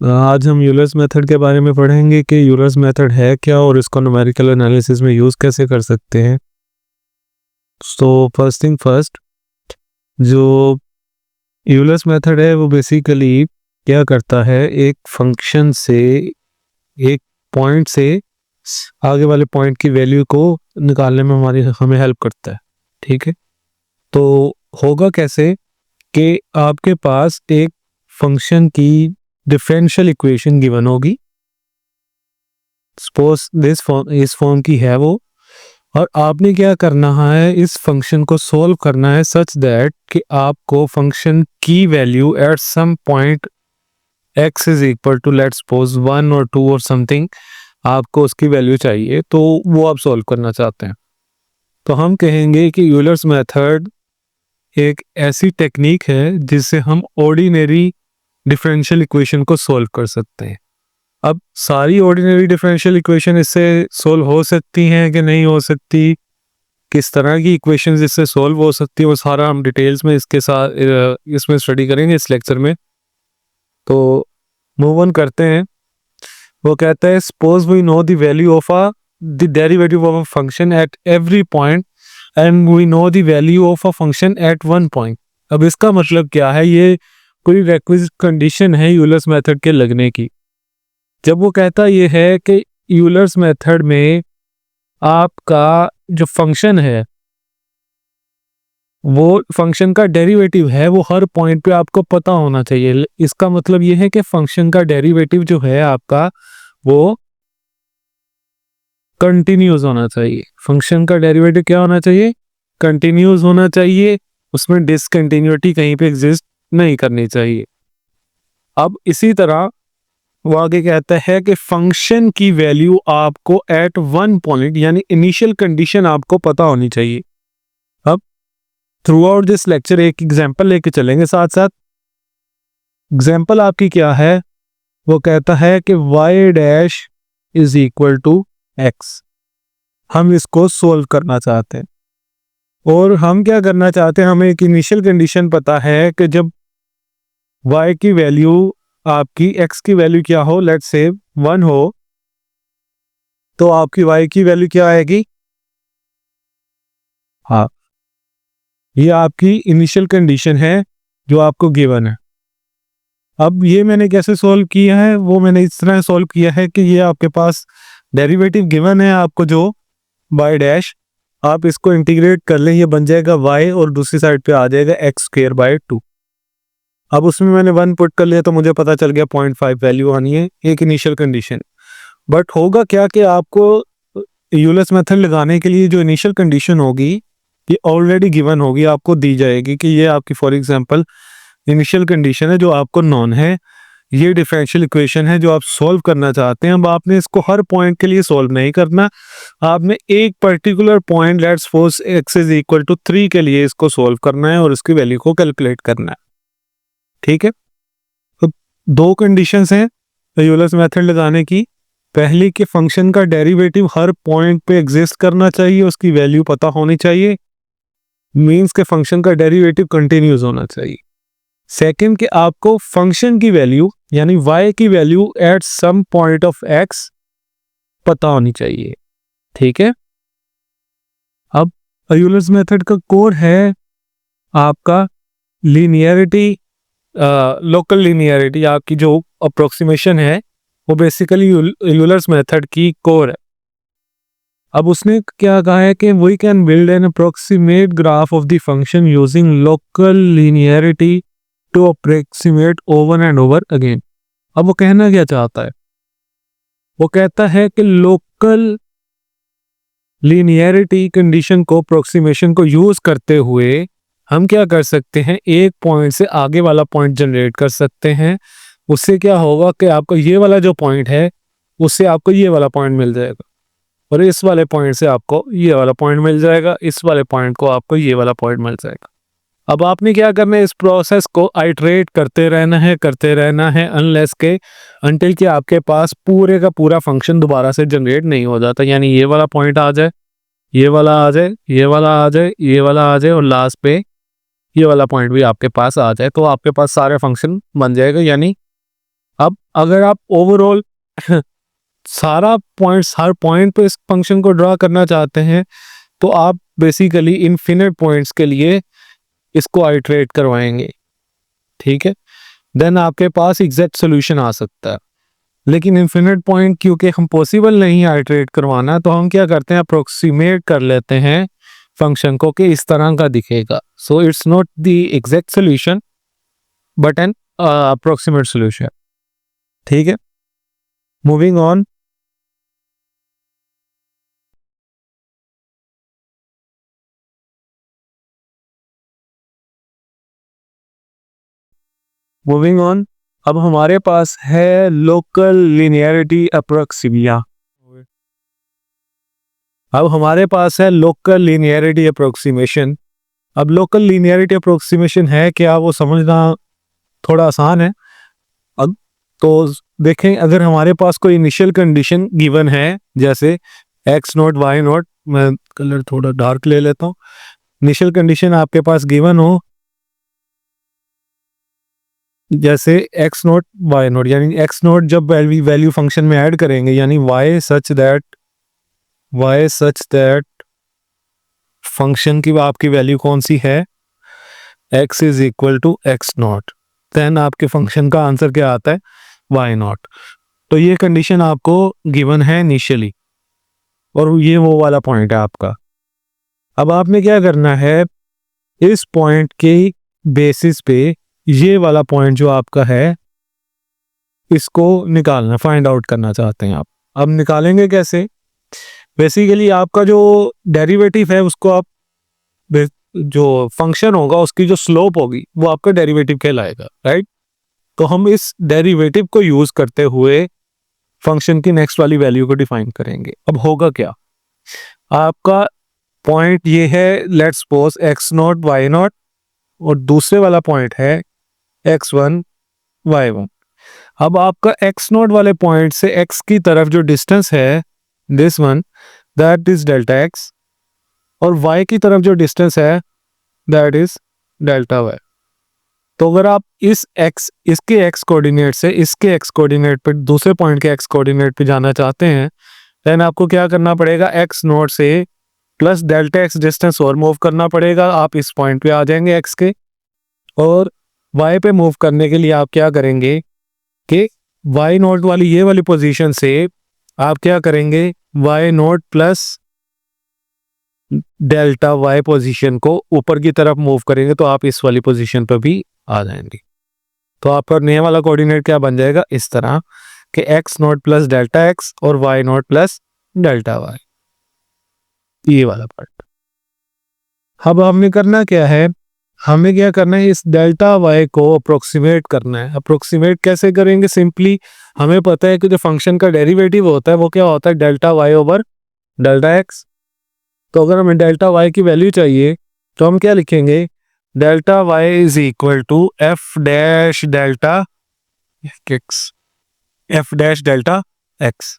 आज हम Euler's method के बारे में पढ़ेंगे कि यूलर्स मेथड है क्या और इसको न्यूमेरिकल एनालिसिस में यूज़ कैसे कर सकते हैं। फर्स्ट थिंग फर्स्ट, जो यूलर्स मेथड है वो बेसिकली क्या करता है, एक फंक्शन से एक पॉइंट से आगे वाले पॉइंट की वैल्यू को निकालने में हमें हेल्प करता है। ठीक है, तो होगा कैसे कि आपके पास एक फंक्शन की डिफरेंशियल इक्वेशन गिवन होगी, सपोज इस फॉर्म की है वो, और आपने क्या करना है, इस फंक्शन को सॉल्व करना है सच दैट कि आपको फंक्शन की value at some point x is equal to let's suppose 1 और 2 और समथिंग, आपको उसकी वैल्यू चाहिए, तो वो आप सॉल्व करना चाहते हैं। तो हम कहेंगे कि यूलर्स मेथड एक ऐसी टेक्निक है जिससे हम ऑर्डिनरी डिफरेंशियल इक्वेशन को सॉल्व कर सकते हैं। अब सारी ऑर्डिनरी डिफरेंशियल इक्वेशन इससे सॉल्व हो सकती हैं कि नहीं हो सकती, किस तरह की इक्वेशंस इससे सॉल्व हो सकती है, वो सारा हम डिटेल्स में इसके साथ इसमें स्टडी करेंगे इस लेक्चर में। तो मूव ऑन करते हैं। वो कहता है suppose we know the value of the derivative of a function at every point and we know the value of a function at one point. अब इसका मतलब क्या है, ये कोई रिक्विजिट कंडीशन है यूलर्स मेथड के लगने की। जब वो कहता ये है कि यूलर्स मेथड में आपका जो फंक्शन है वो फंक्शन का डेरिवेटिव है, वो हर पॉइंट पे आपको पता होना चाहिए। इसका मतलब ये है कि फंक्शन का डेरिवेटिव जो है आपका वो कंटिन्यूस होना चाहिए। फंक्शन का डेरिवेटिव क्या होना चाहिए? कंटिन्यूस होना चाहिए, उसमें डिसकंटिन्यूटी कहीं पे एग्जिस्ट नहीं करनी चाहिए। अब इसी तरह वो आगे कहता है कि फंक्शन की वैल्यू आपको एट वन पॉइंट यानी इनिशियल कंडीशन आपको पता होनी चाहिए। अब थ्रू आउट दिस लेक्चर एक एग्जांपल लेके चलेंगे साथ साथ। एग्जांपल आपकी क्या है? वो कहता है कि y dash is equal to x। हम इसको सोल्व करना चाहते हैं और हम क्या करना चाहते हैं, हमें एक इनिशियल कंडीशन पता है कि जब y की वैल्यू आपकी x की वैल्यू क्या हो, लेट्स से 1 हो, तो आपकी y की वैल्यू क्या आएगी? हाँ, ये आपकी इनिशियल कंडीशन है जो आपको गिवन है। अब ये मैंने कैसे सॉल्व किया है, वो मैंने इस तरह सॉल्व किया है कि ये आपके पास डेरिवेटिव गिवन है आपको जो y डैश, आप इसको इंटीग्रेट कर लें, ये बन जाएगा y और दूसरी साइड पे आ जाएगा x स्क्वायर बाय 2। अब उसमें मैंने 1 पुट कर लिया तो मुझे पता चल गया 0.5 वैल्यू आनी है, एक इनिशियल कंडीशन। बट होगा क्या कि आपको यूलर्स मेथड लगाने के लिए जो इनिशियल कंडीशन होगी ये ऑलरेडी गिवन होगी, आपको दी जाएगी कि ये आपकी फॉर एग्जांपल इनिशियल कंडीशन है जो आपको नॉन है, ये डिफरेंशियल इक्वेशन है जो आप सॉल्व करना चाहते हैं। अब आपने इसको हर पॉइंट के लिए सॉल्व नहीं करना, आपने एक particular point let's suppose x is equal to 3 के लिए इसको सॉल्व करना है और उसकी वैल्यू को कैलकुलेट करना है। ठीक है, तो दो कंडीशंस हैं यूलर्स मेथड लगाने की। पहली कि फंक्शन का डेरिवेटिव हर पॉइंट पे एग्जिस्ट करना चाहिए, उसकी वैल्यू पता होनी चाहिए, मींस के फंक्शन का डेरिवेटिव कंटिन्यूस होना चाहिए। सेकंड कि आपको फंक्शन की वैल्यू यानी y की value at some point of x पता होनी चाहिए। ठीक है, अब यूलर्स मेथड का कोर है आपका लीनियरिटी, लोकल लीनियरिटी, आपकी जो अप्रोक्सीमेशन है वो बेसिकली यूलर्स मेथड की कोर है। अब उसने क्या कहा है कि we can build an approximate graph of the function using local linearity to approximate over and over again. अब वो कहना क्या चाहता है? वो कहता है कि लोकल लीनियरिटी कंडीशन को, अप्रोक्सीमेशन को यूज करते हुए हम क्या कर सकते हैं, एक पॉइंट से आगे वाला पॉइंट जनरेट कर सकते हैं। उससे क्या होगा कि आपको ये वाला जो पॉइंट है उससे आपको ये वाला पॉइंट मिल जाएगा और इस वाले पॉइंट से आपको ये वाला पॉइंट मिल जाएगा, इस वाले पॉइंट को आपको ये वाला पॉइंट मिल जाएगा। अब आपने क्या करना है, इस प्रोसेस को आइटरेट करते रहना है अनलेस के अंटिल कि आपके पास पूरे का पूरा फंक्शन दोबारा से जनरेट नहीं हो जाता, यानी ये वाला पॉइंट आ जाए, ये वाला आ जाए, ये वाला आ जाए, ये वाला आ जाए और लास्ट पे ये वाला पॉइंट भी आपके पास आ जाए, तो आपके पास सारे फंक्शन बन जाएगा। यानी अब अगर आप ओवरऑल हर पॉइंट पे इस फंक्शन को ड्रा करना चाहते हैं तो आप बेसिकली इनफिनिट पॉइंट्स के लिए इसको आइटरेट करवाएंगे, ठीक है, देन आपके पास एग्जैक्ट सॉल्यूशन आ सकता है। लेकिन इनफिनिट पॉइंट क्योंकि हम पॉसिबल नहीं आइटरेट करवाना, तो हम क्या करते हैं, अप्रोक्सीमेट कर लेते हैं फंक्शन को कि इस तरह का दिखेगा। So it's not the exact solution but N approximate solution, ठीक है। मूविंग ऑन, अब हमारे पास है लोकल लिनियरिटी अप्रोक्सीमिया। अब हमारे पास है लोकल लिनियरिटी अप्रोक्सीमेशन। अब लोकल लिनियरिटी अप्रोक्सीमेशन है क्या, वो समझना थोड़ा आसान है। अब तो देखें, अगर हमारे पास कोई इनिशियल कंडीशन गिवन है, जैसे एक्स नोट वाई नोट, मैं कलर थोड़ा डार्क ले लेता हूँ, इनिशियल कंडीशन आपके पास गिवन हो जैसे एक्स नोट वाई नोट, यानी एक्स नोट जब वैल्यू फंक्शन में ऐड करेंगे, यानी वाई सच दैट फंक्शन की आपकी वैल्यू कौन सी है, x is equal to x naught, then आपके फंक्शन का आंसर क्या आता है, वाई नॉट। तो ये कंडीशन आपको गिवन है इनिशियली, और ये वो वाला पॉइंट है आपका। अब आपने क्या करना है, इस पॉइंट के बेसिस पे ये वाला पॉइंट जो आपका है इसको निकालना, फाइंड आउट करना चाहते हैं आप। अब निकालेंगे कैसे, बेसिकली आपका जो डेरिवेटिव है उसको आप, जो फंक्शन होगा उसकी जो स्लोप होगी वो आपका डेरिवेटिव कहलाएगा, राइट। तो हम इस डेरिवेटिव को यूज करते हुए फंक्शन की नेक्स्ट वाली वैल्यू को डिफाइन करेंगे। अब होगा क्या, आपका पॉइंट ये है, let's suppose x naught y naught, और दूसरे वाला पॉइंट है एक्स वन वाई वन। अब आपका एक्स नॉट वाले पॉइंट से एक्स की तरफ जो डिस्टेंस है, this one, that is delta x, और वाई की तरफ जो डिस्टेंस है दैट इज डेल्टा वाई। तो अगर आप इसके एक्स कोऑर्डिनेट से इसके एक्स कोऑर्डिनेट पे, दूसरे पॉइंट के एक्स कोऑर्डिनेट पे जाना चाहते हैं, देन आपको क्या करना पड़ेगा, एक्स नोट से प्लस डेल्टा एक्स डिस्टेंस और मूव करना पड़ेगा, आप इस पॉइंट पे आ जाएंगे एक्स के। और वाई पे मूव करने के लिए आप क्या करेंगे कि वाई नोट वाली ये वाली पोजीशन से आप क्या करेंगे, y naught plus delta y position को ऊपर की तरफ मूव करेंगे, तो आप इस वाली पोजीशन पर भी आ जाएंगे। तो आपका नया वाला कोऑर्डिनेट क्या बन जाएगा, इस तरह कि x naught plus delta x और y naught plus delta y, ये वाला पार्ट। अब हमें करना क्या है, हमें क्या करना है, इस डेल्टा वाई को अप्रोक्सीमेट करना है। अप्रोक्सीमेट कैसे करेंगे, सिंपली हमें पता है कि जो फंक्शन का डेरिवेटिव होता है वो क्या होता है, delta y over delta x. तो अगर हमें डेल्टा वाई की वैल्यू चाहिए तो हम क्या लिखेंगे, delta y is equal to f dash delta x, f dash delta x.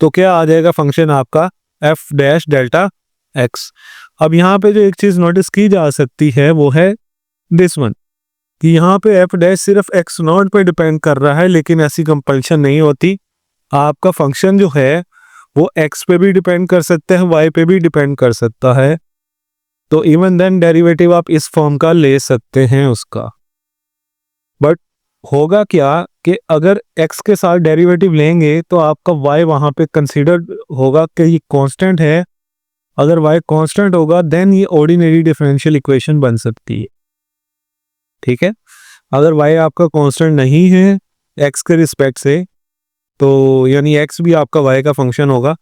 तो क्या आ जाएगा फंक्शन आपका, एफ डैश डेल्टा एक्स। अब यहाँ पे जो एक चीज नोटिस की जा सकती है वो है दिस वन, कि यहाँ पे एफ डैश सिर्फ एक्स नॉट पे डिपेंड कर रहा है, लेकिन ऐसी कंपल्शन नहीं होती। आपका फंक्शन जो है वो एक्स पे भी डिपेंड कर सकते हैं, वाई पे भी डिपेंड कर सकता है। तो इवन देन डेरिवेटिव आप इस फॉर्म का ले सकते हैं उसका। बट होगा क्या कि अगर x के साथ डेरिवेटिव लेंगे तो आपका y वहां पे कंसीडर होगा कि ये कांस्टेंट है। अगर y कांस्टेंट होगा देन ये ऑर्डिनरी डिफरेंशियल इक्वेशन बन सकती है, ठीक है। अगर y आपका कांस्टेंट नहीं है x के रिस्पेक्ट से, तो यानी x भी आपका y का फंक्शन होगा,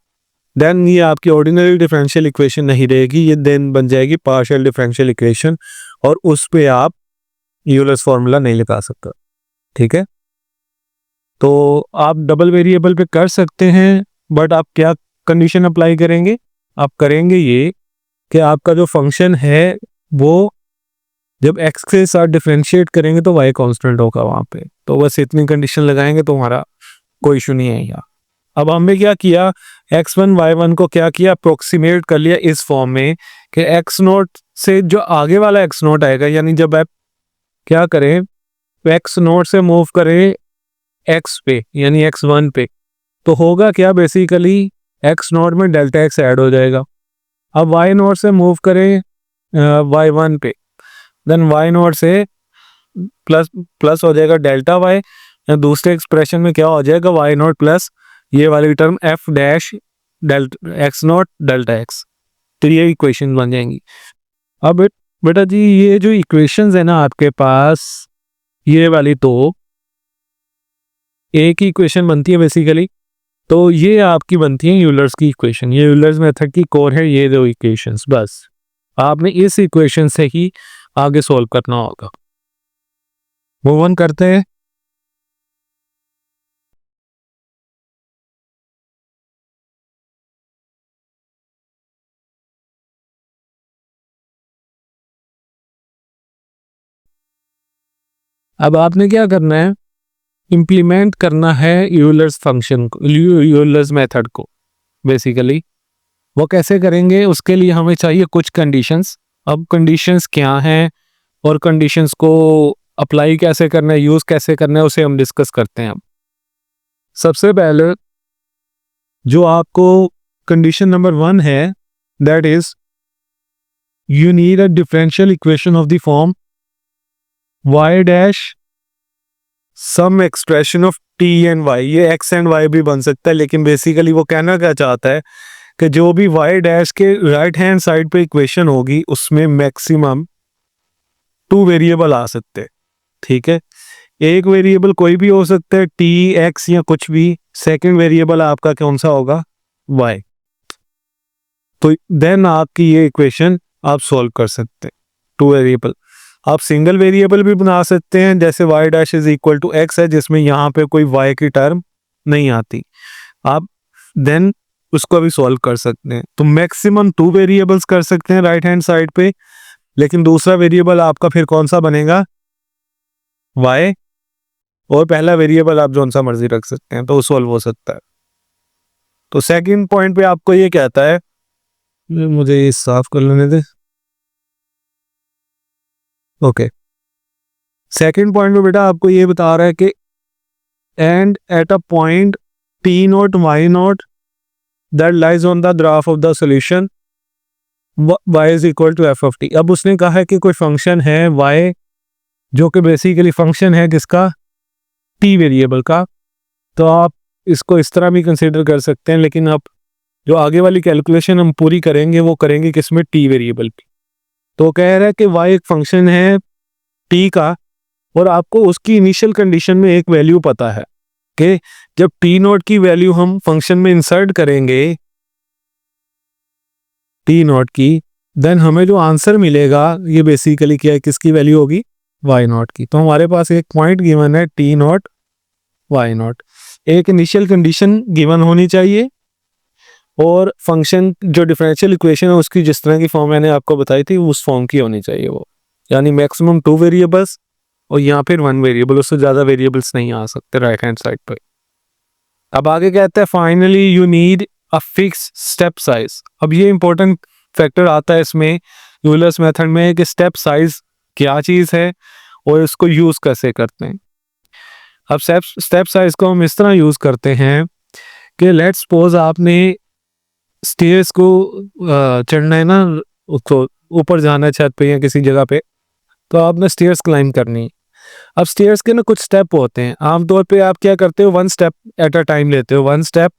देन ये आपकी ऑर्डिनरी डिफरेंशियल इक्वेशन नहीं रहेगी, ये देन बन जाएगी पार्शियल डिफरेंशियल इक्वेशन, और उस पे आप यूलर्स फॉर्मूला नहीं लगा सकते, ठीक है। तो आप डबल वेरिएबल पे कर सकते हैं, बट आप क्या कंडीशन अप्लाई करेंगे, आप करेंगे ये कि आपका जो फंक्शन है वो जब x के साथ डिफरेंशिएट करेंगे तो y कांस्टेंट होगा वहां पे। तो बस इतनी कंडीशन लगाएंगे तो हमारा कोई इशू नहीं है यहाँ। अब हमने क्या किया, x1 y1 को क्या किया, अप्रोक्सीमेट कर लिया इस फॉर्म में कि x नोट से जो आगे वाला x नोट आएगा, यानी जब आप क्या करें, x नोट से मूव करें x पे यानी x1 पे, तो होगा क्या बेसिकली x नॉट में डेल्टा x ऐड हो जाएगा। अब y नॉट से मूव करें y1 पे, देन y नॉट से प्लस प्लस हो जाएगा डेल्टा y, या दूसरे एक्सप्रेशन में क्या हो जाएगा y नॉट प्लस ये वाली term f dash delta x not delta x। तो ये इक्वेशन बन जाएंगी। अब बेटा जी ये जो इक्वेशंस है ना आपके पास, ये वाली तो एक ही इक्वेशन बनती है बेसिकली, तो ये आपकी बनती है यूलर्स की इक्वेशन। ये यूलर्स मेथड की कोर है ये दो इक्वेशंस। बस आपने इस इक्वेशन से ही आगे सॉल्व करना होगा। मूव ऑन करते हैं। अब आपने क्या करना है, इम्प्लीमेंट करना है यूलर्स फंक्शन को, यूलर्स मेथड को बेसिकली। वो कैसे करेंगे, उसके लिए हमें चाहिए कुछ कंडीशंस। अब कंडीशंस क्या हैं और कंडीशंस को अप्लाई कैसे करना है, यूज कैसे करना है, उसे हम डिस्कस करते हैं। अब सबसे पहले जो आपको कंडीशन नंबर 1 है, that is you need a differential equation of the form y dash some expression of t and y। ये x एंड y भी बन सकता है, लेकिन बेसिकली वो कहना क्या चाहता है कि जो भी y डैश के राइट हैंड साइड पे इक्वेशन होगी उसमें मैक्सिमम 2 वेरिएबल आ सकते हैं। ठीक है, एक वेरिएबल कोई भी हो सकता है, t x या कुछ भी। सेकंड वेरिएबल आपका कौन सा होगा, y। तो देन आपकी ये इक्वेशन आप सॉल्व कर सकते हैं। 2 वेरिएबल आप सिंगल वेरिएबल भी बना सकते हैं, जैसे y dash is equal to x है, जिसमें यहाँ पे कोई y की टर्म नहीं आती, आप देन उसको भी सॉल्व कर सकते हैं। तो मैक्सिमम 2 वेरिएबल्स कर सकते हैं राइट हैंड साइड पे, लेकिन दूसरा वेरिएबल आपका फिर कौन सा बनेगा, y, और पहला वेरिएबल आप जो सा मर्जी रख सकते हैं, तो सॉल्व हो सकता है। तो सेकंड पॉइंट पे आपको ये कहता है, मुझे ये साफ कर लेने दे। ओके, सेकंड पॉइंट पे बेटा आपको ये बता रहा है कि and at a point t naught y naught that lies on the graph of the solution y is equal to f of t। अब उसने कहा है कि कोई फंक्शन है y जो कि बेसिकली फंक्शन है किसका, t वेरिएबल का। तो आप इसको इस तरह भी कंसीडर कर सकते हैं, लेकिन अब जो आगे वाली कैलकुलेशन हम पूरी करेंगे वो करेंगे किसमें, t वेरिएबल की। तो कह रहा है कि y एक फंक्शन है t का, और आपको उसकी इनिशियल कंडीशन में एक वैल्यू पता है कि जब t नॉट की वैल्यू हम फंक्शन में इंसर्ट करेंगे t नॉट की, देन हमें जो आंसर मिलेगा ये बेसिकली क्या है, किसकी वैल्यू होगी, y नॉट की। तो हमारे पास एक पॉइंट गिवन है t नॉट y नॉट, एक इनिशियल कंडीशन गिवन होनी चाहिए, और फंक्शन जो डिफरेंशियल इक्वेशन है उसकी जिस तरह की फॉर्म मैंने आपको बताई थी उस फॉर्म की होनी चाहिए वो, यानी मैक्सिमम 2 वेरिएबल्स और यहाँ फिर 1 वेरिएबल, उससे ज्यादा वेरिएबल्स नहीं आ सकते राइट हैंड साइड पे। अब आगे कहते हैं finally you need a fix step size. अब ये इंपॉर्टेंट फैक्टर आता है इसमें यूलर्स मेथड में कि स्टेप साइज क्या चीज है और इसको यूज कैसे करते हैं। अब स्टेप साइज को हम इस तरह यूज करते हैं कि लेट्स सपोज आपने स्टेयर्स को चढ़ना है ना, उसको ऊपर जाना है छत पे या किसी जगह पे, तो आपने स्टेयर्स क्लाइंब करनी है। अब स्टेयर्स के ना कुछ स्टेप होते हैं, आमतौर पे आप क्या करते हो, 1 स्टेप एट अ टाइम लेते हो, 1 स्टेप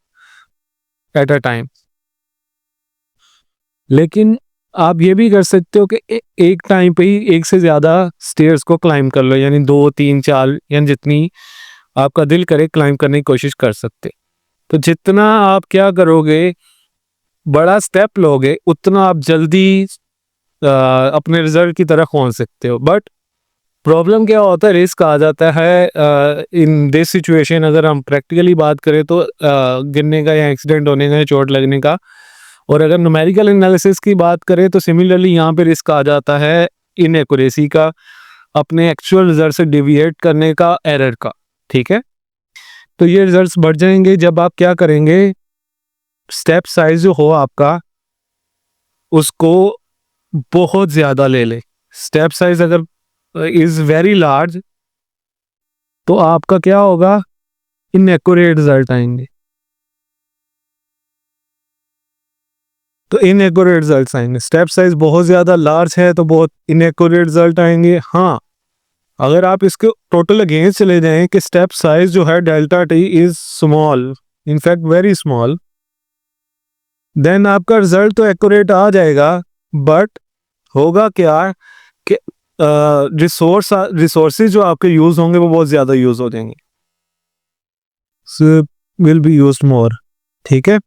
एट अ टाइम। लेकिन आप ये भी कर सकते हो कि एक टाइम पे ही एक से ज्यादा स्टेयर्स को क्लाइंब कर लो, यानी 2 3 4 या जितनी आपका दिल करे क्लाइंब करने की कोशिश कर सकते। तो जितना आप क्या करोगे, बड़ा स्टेप लोगे, उतना आप जल्दी अपने रिजल्ट की तरफ पहुंच सकते हो। बट प्रॉब्लम क्या होता है, रिस्क आ जाता है इन दिस सिचुएशन। अगर हम प्रैक्टिकली बात करें तो गिरने का या एक्सीडेंट होने का या चोट लगने का, और अगर न्यूमेरिकल एनालिसिस की बात करें तो सिमिलरली यहाँ पे रिस्क आ जाता है इनएक्यूरेसी का, अपने एक्चुअल रिजल्ट से डिविएट करने का, एरर का। ठीक है, तो ये रिजल्ट्स बढ़ जाएंगे जब आप क्या करेंगे, स्टेप साइज जो हो आपका उसको बहुत ज्यादा ले ले। स्टेप साइज अगर इज वेरी लार्ज तो आपका क्या होगा, इनएक्यूरेट रिजल्ट आएंगे। तो इनएक्यूरेट रिजल्ट आएंगे। स्टेप साइज बहुत ज़्यादा लार्ज है तो बहुत इनएक्यूरेट रिजल्ट आएंगे। हाँ, अगर आप इसके टोटल अगेंस्ट चले जाएं कि स्टेप साइज जो है delta t is small, in fact very small, then आपका रिजल्ट तो एक्यूरेट आ जाएगा, बट होगा क्या कि रिसोर्सेज जो आपके यूज होंगे वो बहुत ज्यादा यूज हो जाएंगे, विल बी यूज्ड मोर। ठीक है।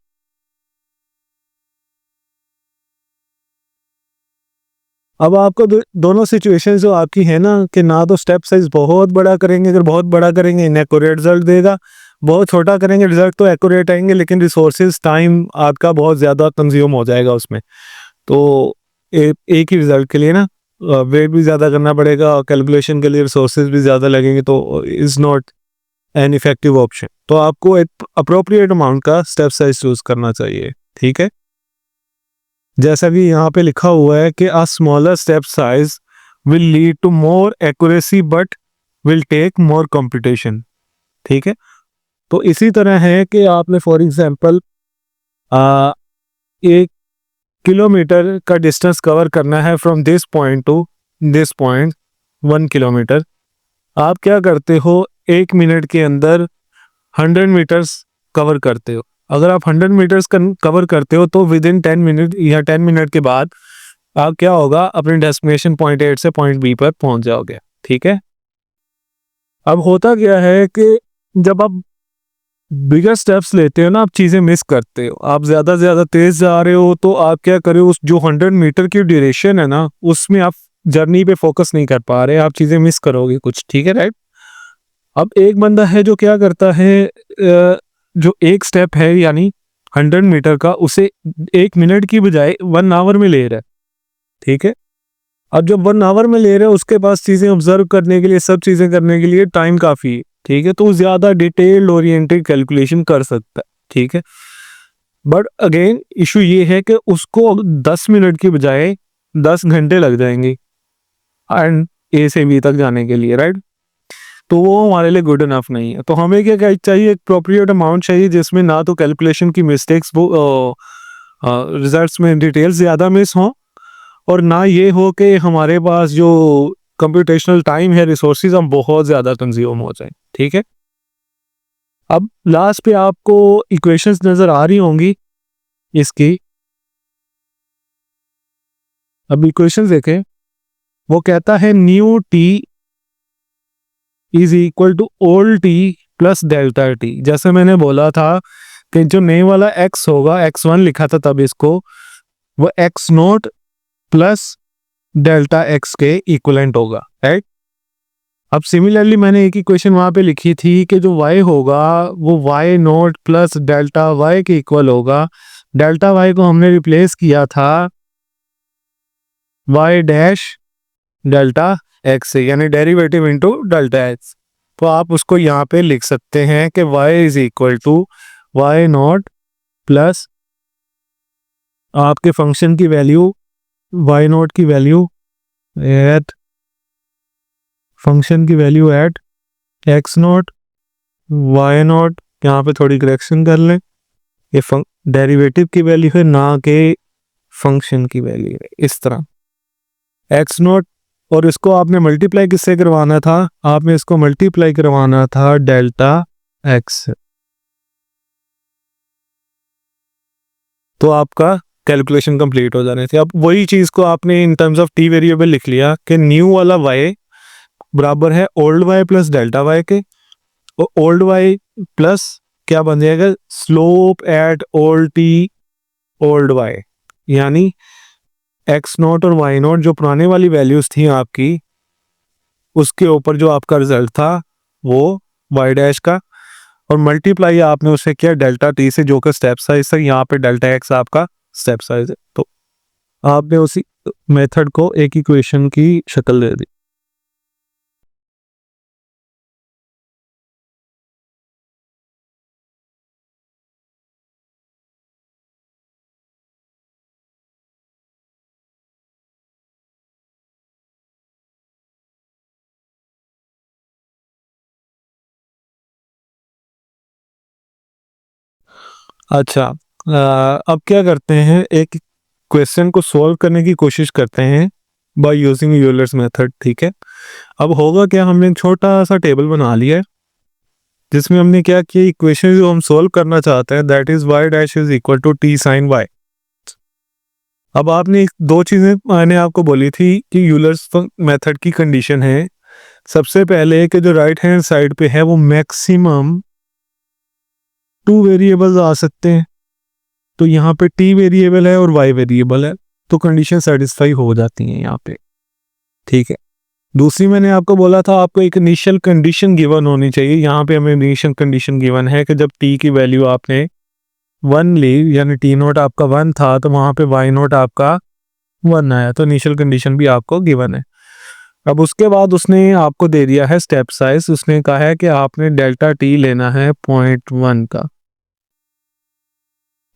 अब आपको दोनों सिचुएशन जो आपकी है ना कि ना तो स्टेप साइज बहुत बड़ा करेंगे, अगर बहुत बड़ा करेंगे इनएक्यूरेट रिजल्ट देगा, बहुत छोटा करेंगे रिजल्ट तो एक्यूरेट आएंगे, लेकिन रिसोर्सेज टाइम आपका बहुत ज़्यादा कंज्यूम हो जाएगा उसमें। तो एक ही रिजल्ट के लिए ना वेट भी ज़्यादा करना पड़ेगा और कैलकुलेशन के लिए रिसोर्सेज भी ज़्यादा लगेंगे, तो is not an effective option. तो आपको एक अप्रोप्रिएट अमाउंट का स्टेप साइज चूज करना चाहिए। ठीक है। जैसा कि यहाँ पे लिखा हुआ है कि a smaller step size will lead to more accuracy but will take more computation. ठीक है। तो इसी तरह है कि आपने फॉर एग्जांपल 1 किलोमीटर का डिस्टेंस कवर करना है from this point to this point, 1 kilometre. आप क्या करते हो, 1 मिनट के अंदर 100 मीटर्स कवर करते हो। अगर आप 100 मीटर्स कवर करते हो तो विद इन 10 मिनट या 10 मिनट के बाद आप क्या होगा, अपने डेस्टिनेशन पॉइंट ए से पॉइंट बी पर पहुंच जाओगे। ठीक है। अब होता क्या है कि जब आप बिगर स्टेप्स लेते हो ना, आप चीज़ें मिस करते हो। आप ज़्यादा से ज़्यादा तेज जा रहे हो तो आप क्या करो, उस जो 100 मीटर की ड्यूरेशन है ना उसमें आप जर्नी पे फोकस नहीं कर पा रहे, आप चीज़ें मिस करोगे कुछ। ठीक है, राइट। अब एक बंदा है जो क्या करता है, जो एक स्टेप है यानी 100 मीटर का, उसे 1 मिनट की बजाय 1 आवर में ले रहा है। ठीक है। अब जब 1 आवर में ले रहे हैं उसके पास चीज़ें ऑब्जर्व करने के लिए, सब चीज़ें करने के लिए टाइम काफ़ी है। ठीक है। तो वो ज़्यादा डिटेल्ड ओरिएंटेड कैलकुलेशन कर सकता है। ठीक है। बट अगेन इशू ये है कि उसको 10 मिनट की बजाय 10 घंटे लग जाएंगे एंड ए से बी तक जाने के लिए, राइट। तो वो हमारे लिए गुड इनफ नहीं है। तो हमें क्या क्या चाहिए, एक प्रोप्रिएट अमाउंट चाहिए जिसमें ना तो कैलकुलेशन की मिस्टेक्स वो रिजल्ट्स में डिटेल्स ज़्यादा मिस हों, और ना ये हो कि हमारे पास जो कंप्यूटेशनल टाइम है, रिसोर्सेज हम बहुत ज़्यादा कंज्यूम हो जाए। ठीक है। अब लास्ट पे आपको इक्वेशंस नज़र आ रही होंगी इसकी। अब इक्वेशंस देखें, वो कहता है new t is equal to old t plus delta t. जैसे मैंने बोला था कि जो नए वाला एक्स होगा, x1 लिखा था तब इसको, वो x naught plus delta x के इक्वलेंट होगा, राइट। अब सिमिलरली मैंने एक इक्वेशन वहां पे लिखी थी कि जो y होगा वो y note plus delta y के इक्वल होगा। डेल्टा y को हमने रिप्लेस किया था y डैश डेल्टा x से, यानी डेरिवेटिव इनटू डेल्टा x। तो आप उसको यहाँ पे लिख सकते हैं कि y is equal to y naught plus आपके फंक्शन की वैल्यू y नॉट की वैल्यू एट फंक्शन की value at x naught y naught, यहाँ पे थोड़ी करेक्शन कर लें, ये डेरिवेटिव की वैल्यू है ना कि फंक्शन की वैल्यू है, इस तरह x नॉट। और इसको आपने मल्टीप्लाई किससे करवाना था, आपने इसको मल्टीप्लाई करवाना था डेल्टा x। तो आपका कैलकुलेशन कंप्लीट हो जाने थे। अब वही चीज़ को आपने in terms of T variable लिख लिया कि न्यू वाला y बराबर है old y plus delta y के, और ओल्ड y प्लस क्या बन जाएगा, slope eight old T old y, यानी एक्स नॉट और वाई नॉट जो पुराने वाली वैल्यूज थी आपकी, उसके ऊपर जो आपका रिजल्ट था वो वाई डैश का, और मल्टीप्लाई आपने उसे किया डेल्टा टी से जो कि स्टेप साइज है, यहाँ पे डेल्टा एक्स आपका स्टेप साइज है। तो आपने उसी मेथड को एक इक्वेशन की शक्ल दे दी। अच्छा, अब क्या करते हैं, एक क्वेश्चन को सॉल्व करने की कोशिश करते हैं बाय यूजिंग यूलर्स मेथड। ठीक है, अब होगा क्या, हमने एक छोटा सा टेबल बना लिया है जिसमें हमने क्या किया, इक्वेशन जो हम सॉल्व करना चाहते हैं that is y dash is equal to t sine y। अब आपने दो चीजें मैंने आपको बोली थी कि यूलर्स मेथड की कंडीशन है, सबसे पहले कि जो राइट हैंड साइड पे है वो मैक्सिमम 2 वेरिएबल्स आ सकते हैं, तो यहाँ पे t वेरिएबल है और y वेरिएबल है, तो कंडीशन सेटिस्फाई हो जाती है यहाँ पे। ठीक है, दूसरी मैंने आपको बोला था आपको एक इनिशियल कंडीशन गिवन होनी चाहिए, यहाँ पे हमें इनिशियल कंडीशन गिवन है कि जब t की वैल्यू आपने 1 ली, यानी t नोट आपका 1 था, तो वहाँ पे y नोट आपका 1 आया, तो इनिशियल कंडीशन भी आपको गिवन है। अब उसके बाद उसने आपको दे दिया है स्टेप साइज, उसने कहा है कि आपने डेल्टा t लेना है 0.1 का।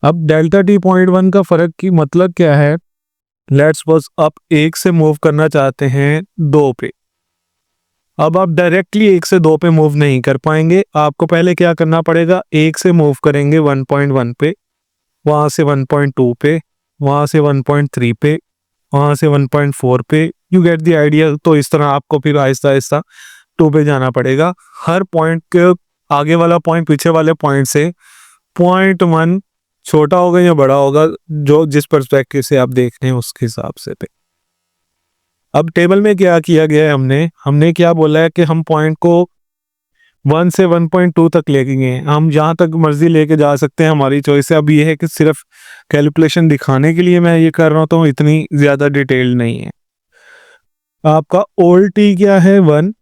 अब डेल्टा t 0.1 का फर्क की मतलब क्या है, लेट्स सपोज आप 1 से मूव करना चाहते हैं 2 पे, अब आप डायरेक्टली 1 से 2 पे मूव नहीं कर पाएंगे, आपको पहले क्या करना पड़ेगा, 1 से मूव करेंगे 1.1 पे, वहां से 1.2 पे, वहां से 1.3 पे, वहां से 1.4 पे, यू गेट द आइडिया। तो इस तरह आपको फिर आहिस्ता आहिस्ता 2 पे जाना पड़ेगा। हर पॉइंट के आगे वाला पॉइंट पीछे वाले पॉइंट से 0.1 छोटा होगा या बड़ा होगा, जो जिस पर्सपेक्टिव से आप देख रहे हैं उसके हिसाब से पे। अब टेबल में क्या किया गया है, हमने क्या बोला है कि हम पॉइंट को 1 से 1.2 तक लेके गए, हम जहाँ तक मर्जी लेके जा सकते हैं, हमारी चॉइस है। अब ये है कि सिर्फ कैलकुलेशन दिखाने के लिए मैं ये कर रहा हूँ, तो इतनी ज़्यादा डिटेल नहीं है। आपका ओल्ड टी क्या है 1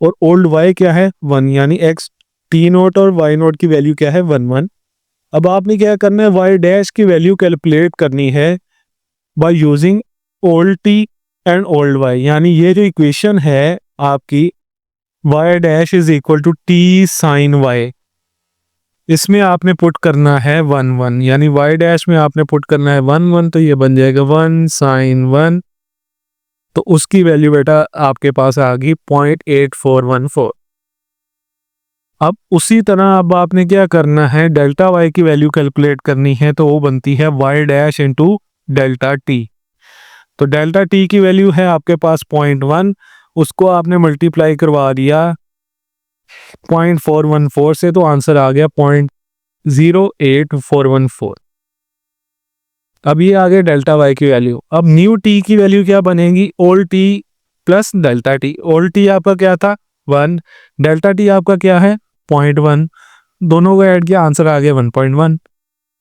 और ओल्ड वाई क्या है 1, यानी एक्स टी नोट और वाई नोट की वैल्यू क्या है 1 1। अब आपने क्या करना है, वाई डैश की वैल्यू कैलकुलेट करनी है by using old t and old y, यानी ये जो इक्वेशन है आपकी y dash is equal to t sine y, इसमें आपने पुट करना है 1 1, यानी y डैश में आपने पुट करना है 1 1, तो ये बन जाएगा 1 साइन 1, तो उसकी वैल्यू बेटा आपके पास आ गई 0.8414। अब उसी तरह अब आपने क्या करना है, डेल्टा y की वैल्यू कैलकुलेट करनी है, तो वो बनती है y dash into delta t। तो डेल्टा t की वैल्यू है आपके पास 0.1, उसको आपने मल्टीप्लाई करवा दिया 0.414 से, तो आंसर आ गया 0.08414। अब ये आ गया डेल्टा वाई की वैल्यू। अब न्यू टी की वैल्यू क्या बनेगी, old t plus delta T. Old T आपका क्या था 1, डेल्टा टी आपका क्या है 0.1, दोनों को ऐड किया आंसर आ गया 1.1।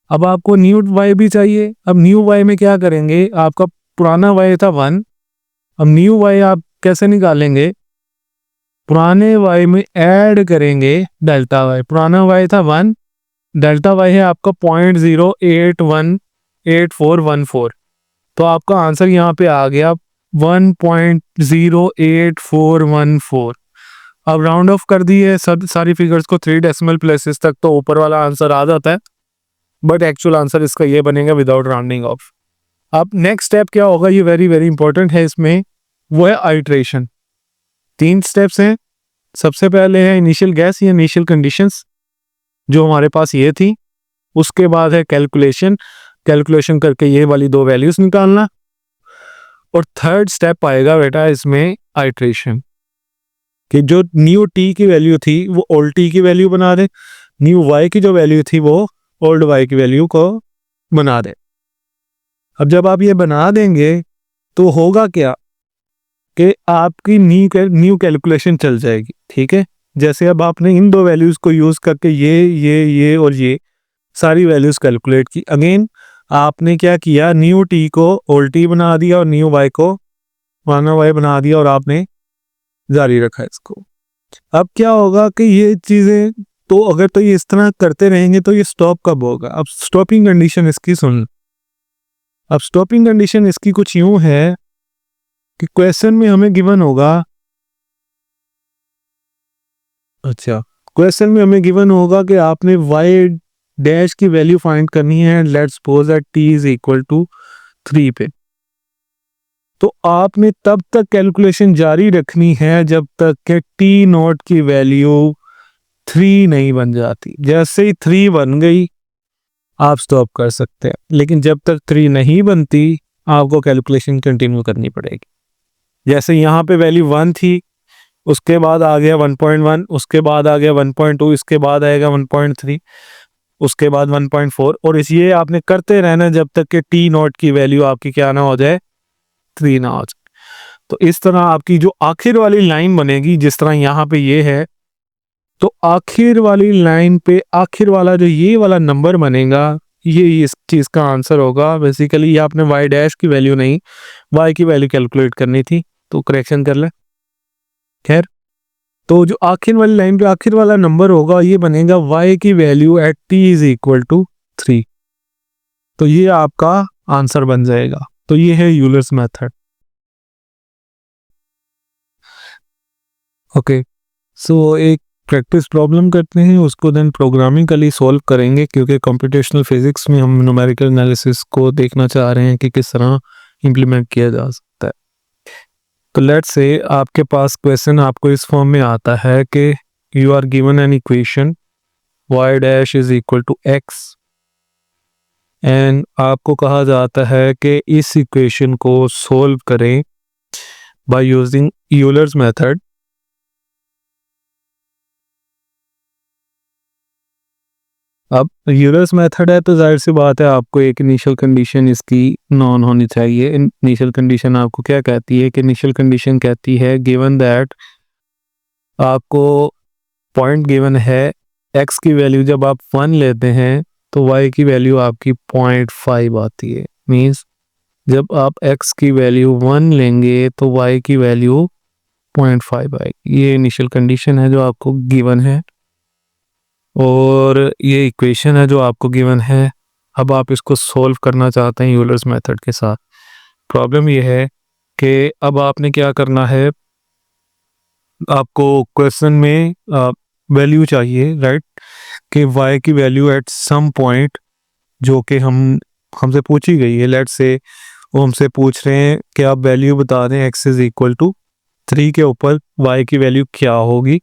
अब आपको न्यू वाई भी चाहिए, अब न्यू वाई में क्या करेंगे, आपका पुराना वाई था 1, अब न्यू वाई आप कैसे निकालेंगे, पुराने y में ऐड करेंगे डेल्टा y। पुराना y था 1, डेल्टा y है आपका 0.0818414, तो आपका आंसर यहाँ पे आ गया 1.08414। अब राउंड ऑफ कर दिए सब सारी फिगर्स को 3 डेसिमल प्लेसेस तक, तो ऊपर वाला आंसर आ जाता है, बट एक्चुअल आंसर इसका ये बनेगा विदाउट राउंडिंग ऑफ। अब नेक्स्ट स्टेप क्या होगा, ये वेरी वेरी इंपॉर्टेंट है इसमें, वो है आइट्रेशन। 3 स्टेप्स हैं। सबसे पहले है इनिशियल गैस या इनिशियल कंडीशंस, जो हमारे पास ये थी। उसके बाद है कैलकुलेशन, कैलकुलेशन करके ये वाली 2 वैल्यूज निकालना। और थर्ड स्टेप आएगा बेटा इसमें आइट्रेशन, कि जो न्यू टी की वैल्यू थी वो ओल्ड टी की वैल्यू बना दे, न्यू वाई की जो वैल्यू थी वो ओल्ड वाई की वैल्यू को बना दे। अब जब आप ये बना देंगे तो होगा क्या कि आपकी न्यू कैलकुलेशन चल जाएगी। ठीक है, जैसे अब आपने इन 2 वैल्यूज को यूज करके ये और ये सारी वैल्यूज कैलकुलेट की, अगेन आपने क्या किया, न्यू टी को ओल्ड टी बना दिया और न्यू वाई को पुराना वाई बना दिया, और आपने जारी रखा इसको। अब क्या होगा कि ये चीजें, तो अगर तो ये इस तरह करते रहेंगे तो ये स्टॉप कब होगा। अब स्टॉपिंग कंडीशन इसकी सुन, अब स्टॉपिंग कंडीशन इसकी कुछ यूं है कि क्वेश्चन में हमें गिवन होगा, अच्छा क्वेश्चन में हमें गिवन होगा कि आपने y डैश की वैल्यू फाइंड करनी है, let's suppose that t is equal to 3 पे। तो आपने तब तक कैलकुलेशन जारी रखनी है जब तक कि t नॉट की वैल्यू 3 नहीं बन जाती। जैसे ही 3 बन गई आप स्टॉप कर सकते हैं, लेकिन जब तक 3 नहीं बनती आपको कैलकुलेशन कंटिन्यू करनी पड़ेगी। जैसे यहाँ पे वैल्यू 1 थी, उसके बाद आ गया 1.1, उसके बाद आ गया 1.2, इसके बाद आएगा 1.3, उसके बाद 1.4, और इस ये आपने करते रहना जब तक कि टी नॉट की वैल्यू आपकी क्या ना हो जाए, 3 ना हो जाए। तो इस तरह आपकी जो आखिर वाली लाइन बनेगी, जिस तरह यहाँ पे ये है, तो आखिर वाली लाइन पे आखिर वाला जो ये वाला नंबर बनेगा, ये इस चीज का आंसर होगा। बेसिकली ये आपने y डैश की वैल्यू नहीं, y की वैल्यू कैलकुलेट करनी थी, तो करेक्शन कर ले। खैर, तो जो आखिर वाली लाइन पे आखिर वाला नंबर होगा, ये बनेगा y की value at t is equal to 3। तो ये आपका आंसर बन जाएगा। तो ये है यूलर्स मेथड। ओके, सो एक प्रैक्टिस प्रॉब्लम करते हैं, उसको देन प्रोग्रामिकली सॉल्व करेंगे, क्योंकि कंप्यूटेशनल फिजिक्स में हम न्यूमेरिकल एनालिसिस को देखना चाह रहे हैं कि किस तरह इंप्लीमेंट किया जा सकता है। तो लेट्स से आपके पास क्वेश्चन आपको इस फॉर्म में आता है कि you are given an equation y dash is equal to x, and आपको कहा जाता है कि इस इक्वेशन को सॉल्व करें बाय यूजिंग यूलर्स मेथड। अब यूलर्स मेथड है तो जाहिर सी बात है आपको एक इनिशियल कंडीशन इसकी नॉन होनी चाहिए। इनिशियल कंडीशन आपको क्या कहती है कि इनिशियल कंडीशन कहती है गिवन दैट आपको पॉइंट गिवन है x की वैल्यू जब आप 1 लेते हैं तो y की वैल्यू आपकी 0.5 आती है। मींस जब आप x की वैल्यू 1 लेंगे तो y की वैल्यू 0.5 आएगी। ये इनिशियल कंडीशन है जो आपको गिवन है, और ये इक्वेशन है जो आपको गिवन है। अब आप इसको सॉल्व करना चाहते हैं यूलर्स मेथड के साथ। प्रॉब्लम ये है कि अब आपने क्या करना है, आपको क्वेश्चन में वैल्यू चाहिए, राइट, कि y की वैल्यू एट सम पॉइंट जो कि हमसे पूछी गई है। लेट्स से वो हमसे पूछ रहे हैं कि आप वैल्यू बता दें x इज इक्वल टू 3 के ऊपर y की वैल्यू क्या होगी।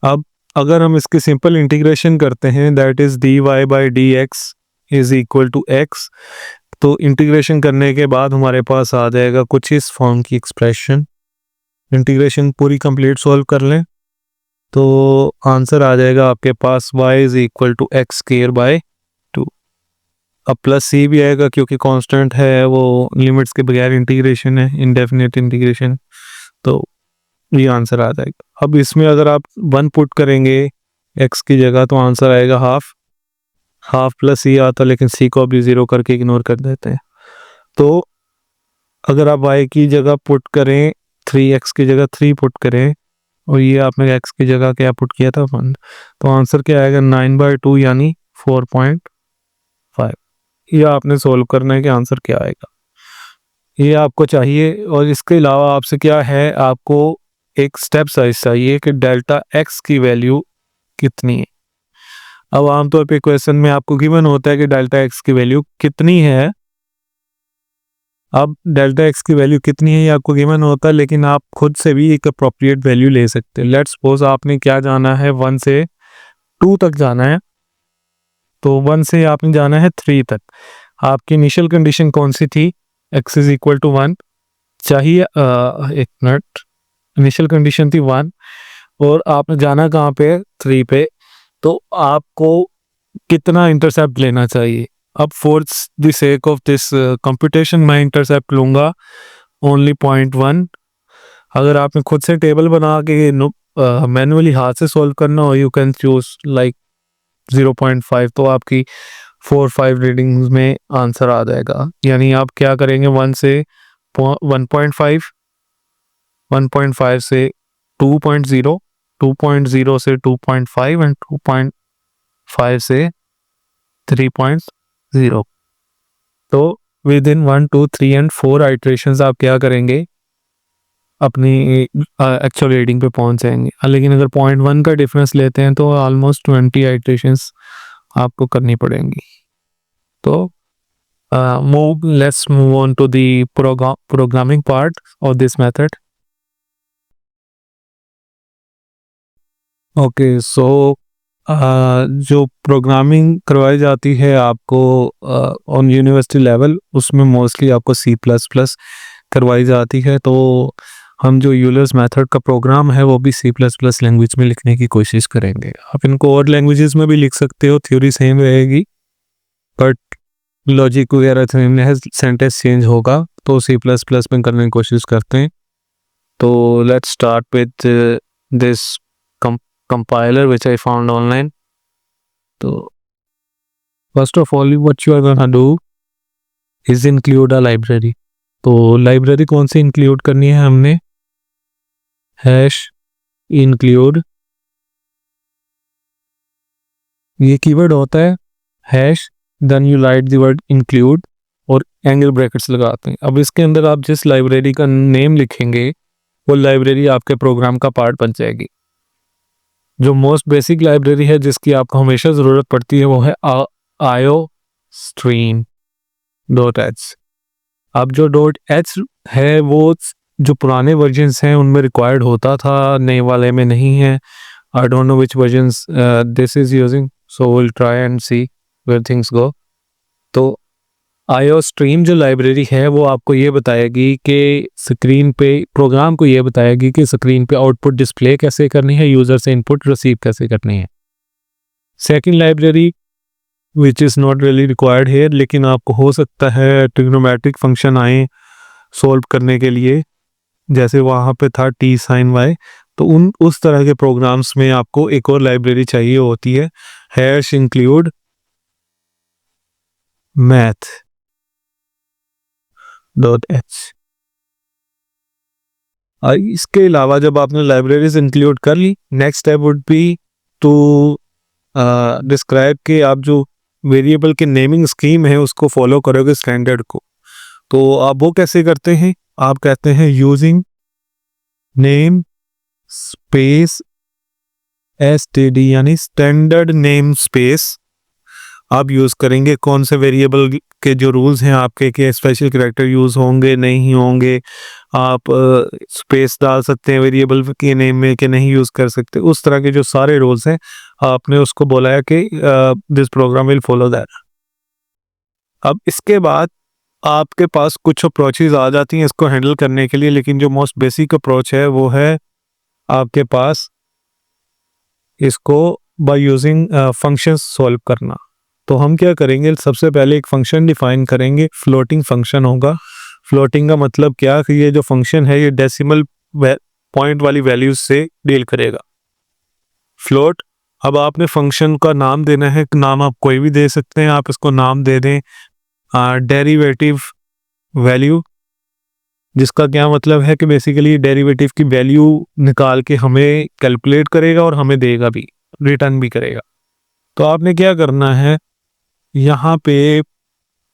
अब अगर हम इसकी सिंपल इंटीग्रेशन करते हैं, that is dy by d x is equal to x, तो इंटीग्रेशन करने के बाद हमारे पास आ जाएगा कुछ इस फॉर्म की एक्सप्रेशन। इंटीग्रेशन पूरी कंप्लीट सॉल्व कर लें तो आंसर आ जाएगा आपके पास y is equal to x square by 2। अब प्लस सी भी आएगा क्योंकि कांस्टेंट है, वो लिमिट्स के बगैर इंटीग्रेशन है, इनडेफिनेट इंटीग्रेशन, तो ये आंसर आ जाएगा। अब इसमें अगर आप 1 पुट करेंगे x की जगह तो आंसर आएगा हाफ प्लस सी आता, लेकिन सी को अभी 0 करके इग्नोर कर देते हैं। तो अगर आप y की जगह पुट करें 3x की जगह 3 पुट करें, और ये आपने x की जगह क्या पुट किया था 1, तो आंसर क्या आएगा 9/2 यानी 4.5। ये आपने सोल्व करना है कि आंसर क्या आएगा, ये आपको चाहिए। और इसके अलावा आपसे क्या है, आपको एक स्टेप साइज चाहिए कि डेल्टा x की वैल्यू कितनी है। अब आमतौर पे क्वेश्चन में आपको गिवन होता है कि डेल्टा x की वैल्यू कितनी है। अब डेल्टा x की वैल्यू कितनी है ये आपको गिवन होता है, लेकिन आप खुद से भी एक अप्रोप्रिएट वैल्यू ले सकते हैं। लेट्स सपोज आपने क्या जाना है, 1 से 2 तक जाना है, तो 1 से आपने जाना है 3 तक। आपकी इनिशियल कंडीशन कौन सी थी, x इज इक्वल टू 1 चाहिए। एक मिनट, इनिशियल कंडीशन थी 1 और आपने जाना कहाँ पे, 3 पे, तो आपको कितना इंटरसेप्ट लेना चाहिए। अब for the sake of this computation मैं इंटरसेप्ट लूंगा ओनली 0.1। अगर आपने खुद से टेबल बना के मैनुअली हाथ से सॉल्व करना हो, यू कैन चूज लाइक 0.5, तो आपकी 4-5 रीडिंग्स में आंसर आ जाएगा। यानी आप क्या करेंगे, 1 से 1.5, 1.5 से 2.0, 2.0 से 2.5 एंड 2.5 से 3.0। तो विद इन 1, 2, 3 एंड 4 आइट्रेशंस आप क्या करेंगे, अपनी एक्चुअल रीडिंग पे पहुंच जाएंगे। लेकिन अगर 0.1 का डिफरेंस लेते हैं तो ऑलमोस्ट 20 आइट्रेशंस आपको करनी पड़ेंगी। तो let's move on to the programming part of this method. Okay, so जो प्रोग्रामिंग करवाई जाती है आपको ऑन यूनिवर्सिटी लेवल, उसमें मोस्टली आपको सी प्लस प्लस करवाई जाती है। तो हम जो यूलर्स मेथड का प्रोग्राम है वो भी सी प्लस प्लस लैंग्वेज में लिखने की कोशिश करेंगे। आप इनको और लैंग्वेजेस में भी लिख सकते हो, थ्योरी सेम रहेगी, बट लॉजिक वगैरह सेम है, सेंटेंस चेंज होगा। तो सी प्लस प्लस में करने की कोशिश करते हैं। तो let's start with this compiler which I found online. तो first of all what you are gonna do is include a library. तो लाइब्रेरी कौन सी इंक्लूड करनी है हमने? हैश इंक्लूड, ये कीवर्ड होता है hash, then you write the word include और एंगल ब्रैकेट्स लगाते हैं। अब इसके अंदर आप जिस लाइब्रेरी का नेम लिखेंगे वो लाइब्रेरी आपके प्रोग्राम का पार्ट बन जाएगी। जो मोस्ट बेसिक लाइब्रेरी है जिसकी आपको हमेशा ज़रूरत पड़ती है वो है iostream.h। अब जो .h है वो जो पुराने वर्जन्स हैं उनमें रिक्वायर्ड होता था, नए वाले में नहीं है। I don't know which versions this is using, so will try and see where things go. तो iostream जो लाइब्रेरी है वो आपको ये बताएगी कि स्क्रीन पे, प्रोग्राम को ये बताएगी कि स्क्रीन पे आउटपुट डिस्प्ले कैसे करनी है, यूज़र से इनपुट रिसीव कैसे करनी है। Second library which is not really required है, लेकिन आपको हो सकता है ट्रिग्नोमेट्रिक फंक्शन आए सॉल्व करने के लिए, जैसे वहाँ पे था t sin y, तो उस तरह के प्रोग्राम्स में आपको एक और लाइब्रेरी चाहिए होती है, हैश इंक्लूड math.h। इसके अलावा जब आपने लाइब्रेरीज इंक्लूड कर ली, next step would be to describe कि आप जो वेरिएबल के नेमिंग स्कीम है उसको फॉलो करोगे स्टैंडर्ड को। तो आप वो कैसे करते हैं? आप कहते हैं यूजिंग नेम स्पेस std, यानी स्टैंडर्ड नेम स्पेस आप यूज़ करेंगे। कौन से वेरिएबल के जो रूल्स हैं आपके, कि स्पेशल कैरेक्टर यूज़ होंगे नहीं होंगे, आप स्पेस डाल सकते हैं वेरिएबल के नेम में कि नहीं यूज़ कर सकते, उस तरह के जो सारे रूल्स हैं आपने उसको बोला है कि this program will follow that. अब इसके बाद आपके पास कुछ अप्रोचेज आ जाती हैं इसको हैंडल करने के लिए, लेकिन जो मोस्ट बेसिक अप्रोच है वो है आपके पास इसको बाय यूजिंग फंक्शंस सॉल्व करना। तो हम क्या करेंगे, सबसे पहले एक फंक्शन डिफाइन करेंगे, फ्लोटिंग फंक्शन होगा। फ्लोटिंग का मतलब क्या, कि ये जो फंक्शन है ये डेसिमल पॉइंट वाली वैल्यूज से डील करेगा। फ्लोट, अब आपने फंक्शन का नाम देना है, नाम आप कोई भी दे सकते हैं, आप इसको नाम दे दें डेरिवेटिव वैल्यू, जिसका क्या मतलब है कि बेसिकली डेरिवेटिव की वैल्यू निकाल के हमें कैलकुलेट करेगा और हमें देगा भी, रिटर्न भी करेगा। तो आपने क्या करना है, यहाँ पे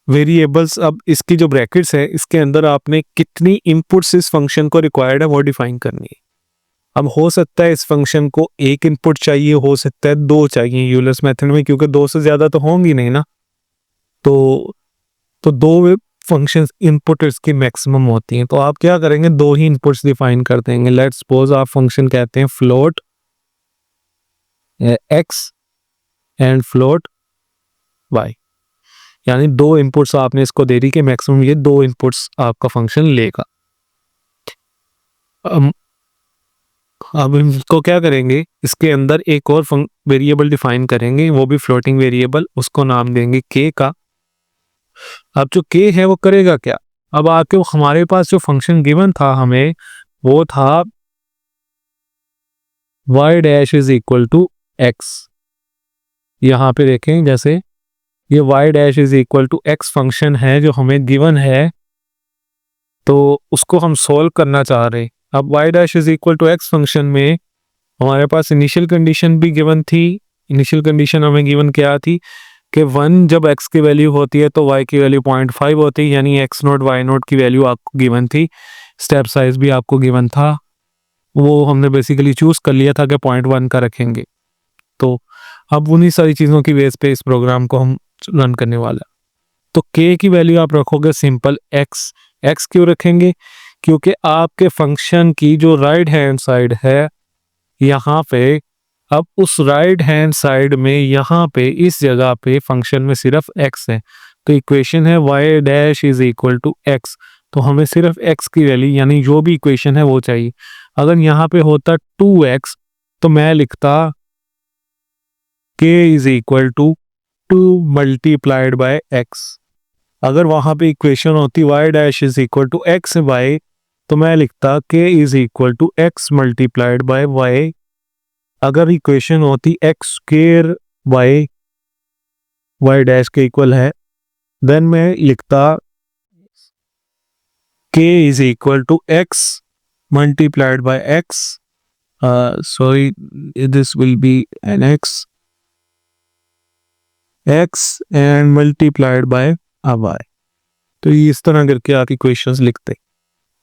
वेरिएबल्स, अब इसकी जो ब्रैकेट्स है इसके अंदर आपने कितनी इनपुट्स इस फंक्शन को रिक्वायर्ड है वो डिफाइन करनी है। अब हो सकता है इस फंक्शन को एक इनपुट चाहिए, हो सकता है दो चाहिए यूलर्स मेथड में, क्योंकि दो से ज़्यादा तो होंगी नहीं ना। तो दो फंक्शंस इनपुट इसकी मैक्सिमम होती हैं। तो आप क्या करेंगे, दो ही इनपुट्स डिफाइन कर देंगे। लेट्स सपोज आप फंक्शन कहते हैं float x and float y, यानी दो इनपुट्स आपने इसको दे दी कि मैक्सिमम ये दो इनपुट्स आपका फंक्शन लेगा। अब इसको क्या करेंगे, इसके अंदर एक और वेरिएबल डिफाइन करेंगे, वो भी फ्लोटिंग वेरिएबल, उसको नाम देंगे के का। अब जो के है वो करेगा क्या, अब आपके हमारे पास जो फंक्शन गिवन था हमें, वो था y dash is equal to x. यहाँ पे देखें, जैसे ये y dash is equal to x function है जो हमें गिवन है, तो उसको हम सोल्व करना चाह रहे हैं। अब y dash is equal to x function में हमारे पास इनिशियल कंडीशन भी गिवन थी। इनिशियल कंडीशन हमें गिवन क्या थी कि 1 जब x की वैल्यू होती है तो y की वैल्यू 0.5 होती है, यानी x नोट y नोट की वैल्यू आपको गिवन थी। स्टेप साइज भी आपको गिवन था, वो हमने बेसिकली चूज़ कर लिया था कि 0.1 का रखेंगे। तो अब उन्हीं सारी चीज़ों की बेस पे इस प्रोग्राम को हम रन करने वाला। तो k की वैल्यू आप रखोगे सिंपल x। x क्यों रखेंगे, क्योंकि आपके फंक्शन की जो राइट हैंड साइड है यहाँ पे अब उस राइट हैंड साइड में यहाँ पे इस जगह पे फंक्शन में सिर्फ x है, तो इक्वेशन है y dash is equal to x। तो हमें सिर्फ x की वैल्यू यानी जो भी इक्वेशन है वो चाहिए। अगर यहाँ पे होता 2x तो मैं लिखता k is equal to 2 multiplied by x। अगर वहां पे इक्वेशन होती y dash is equal to x y तो मैं लिखता k is equal to x multiplied by y। अगर इक्वेशन होती x square y y dash के इक्वल है देन मैं लिखता k is equal to x multiplied by x। Sorry this will be an x and multiplied by y। तो इस तरह करके आप इक्वेशंस लिखते।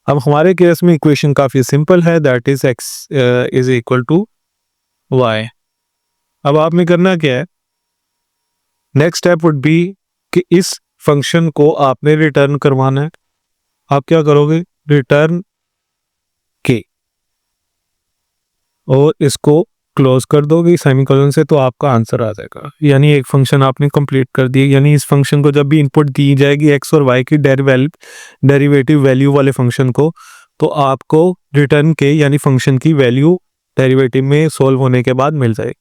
अब हमारे केस में इक्वेशन काफी सिंपल है, that is x is equal to y। अब आपने करना क्या है, नेक्स्ट स्टेप वुड बी कि इस फंक्शन को आपने रिटर्न करवाना है। आप क्या करोगे, रिटर्न के और इसको क्लोज कर दोगे सेमीकोलन से, तो आपका आंसर आ जाएगा। यानी एक फंक्शन आपने कंप्लीट कर दिया। यानी इस फंक्शन को जब भी इनपुट दी जाएगी एक्स और वाई की डेरिवेटिव वैल्यू वाले फंक्शन को, तो आपको रिटर्न के यानी फंक्शन की वैल्यू डेरिवेटिव में सोल्व होने के बाद मिल जाएगी।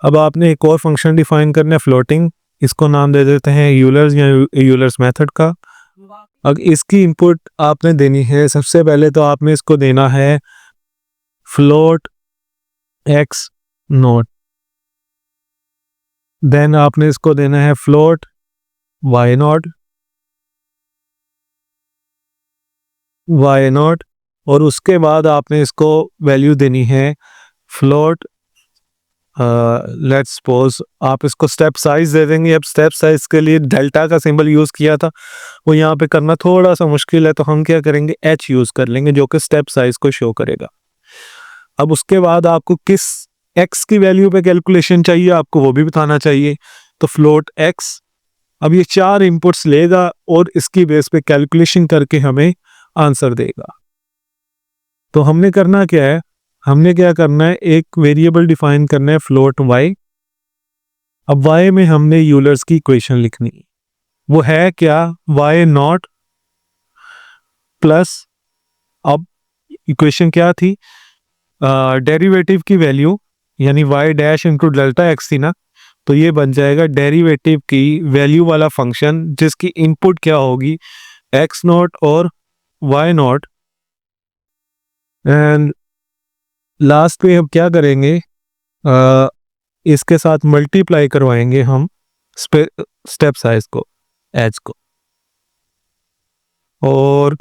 अब आपने एक और फंक्शन डिफाइन करना है फ्लोटिंग, इसको नाम दे देते हैं यूलर्स या यूलर्स मेथड का। अब इसकी इनपुट आपने देनी है, सबसे पहले तो आपने इसको देना है फ्लोट एक्स नोट, देन आपने इसको देना है फ्लोट वाई नोट और उसके बाद आपने इसको वैल्यू देनी है फ्लोट लेट्स सपोज आप इसको स्टेप साइज दे देंगे। अब स्टेप साइज के लिए डेल्टा का सिंबल यूज किया था, वो यहाँ पे करना थोड़ा सा मुश्किल है, तो हम क्या करेंगे h यूज कर लेंगे जो कि स्टेप साइज को शो करेगा। अब उसके बाद आपको किस x की वैल्यू पे कैलकुलेशन चाहिए आपको वो भी बताना चाहिए, तो फ्लोट x। अब ये 4 इनपुट्स लेगा और इसकी बेस पे कैलकुलेशन करके हमें आंसर देगा। तो हमने करना क्या है, हमने क्या करना है, एक वेरिएबल डिफाइन करना है फ्लोट y। अब y में हमने यूलर्स की इक्वेशन लिखनी है, वो है क्या, y नॉट प्लस, अब इक्वेशन क्या थी, डेरिवेटिव की वैल्यू यानी y dash into delta x थी ना, तो ये बन जाएगा डेरिवेटिव की वैल्यू वाला फंक्शन जिसकी इनपुट क्या होगी x नॉट और y नॉट। एंड लास्ट पे हम क्या करेंगे, इसके साथ मल्टीप्लाई करवाएंगे हम स्टेप साइज को h को और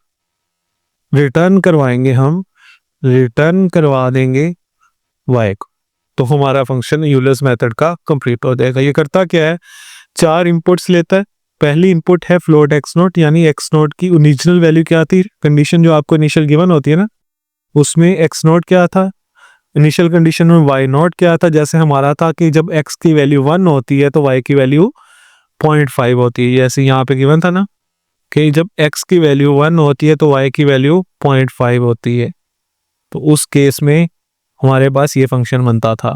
रिटर्न करवा देंगे y को, तो हमारा फंक्शन यूलर्स मेथड का कंप्लीट हो जाएगा। ये करता क्या है, 4 इनपुट्स लेता है। पहली इनपुट है फ्लोट एक्स नोट, यानी एक्स नोट की ओरिजिनल वैल्यू क्या थी, कंडीशन जो आपको इनिशियल गिवन होती है ना, उसमें एक्स नोट क्या था, इनिशियल कंडीशन में वाई नॉट क्या था। जैसे हमारा था कि जब x की वैल्यू 1 होती है तो y की वैल्यू 0.5 होती है, जैसे यहाँ पे गिवन था ना कि जब x की वैल्यू 1 होती है तो y की वैल्यू 0.5 होती है। तो उस केस में हमारे पास ये फंक्शन बनता था।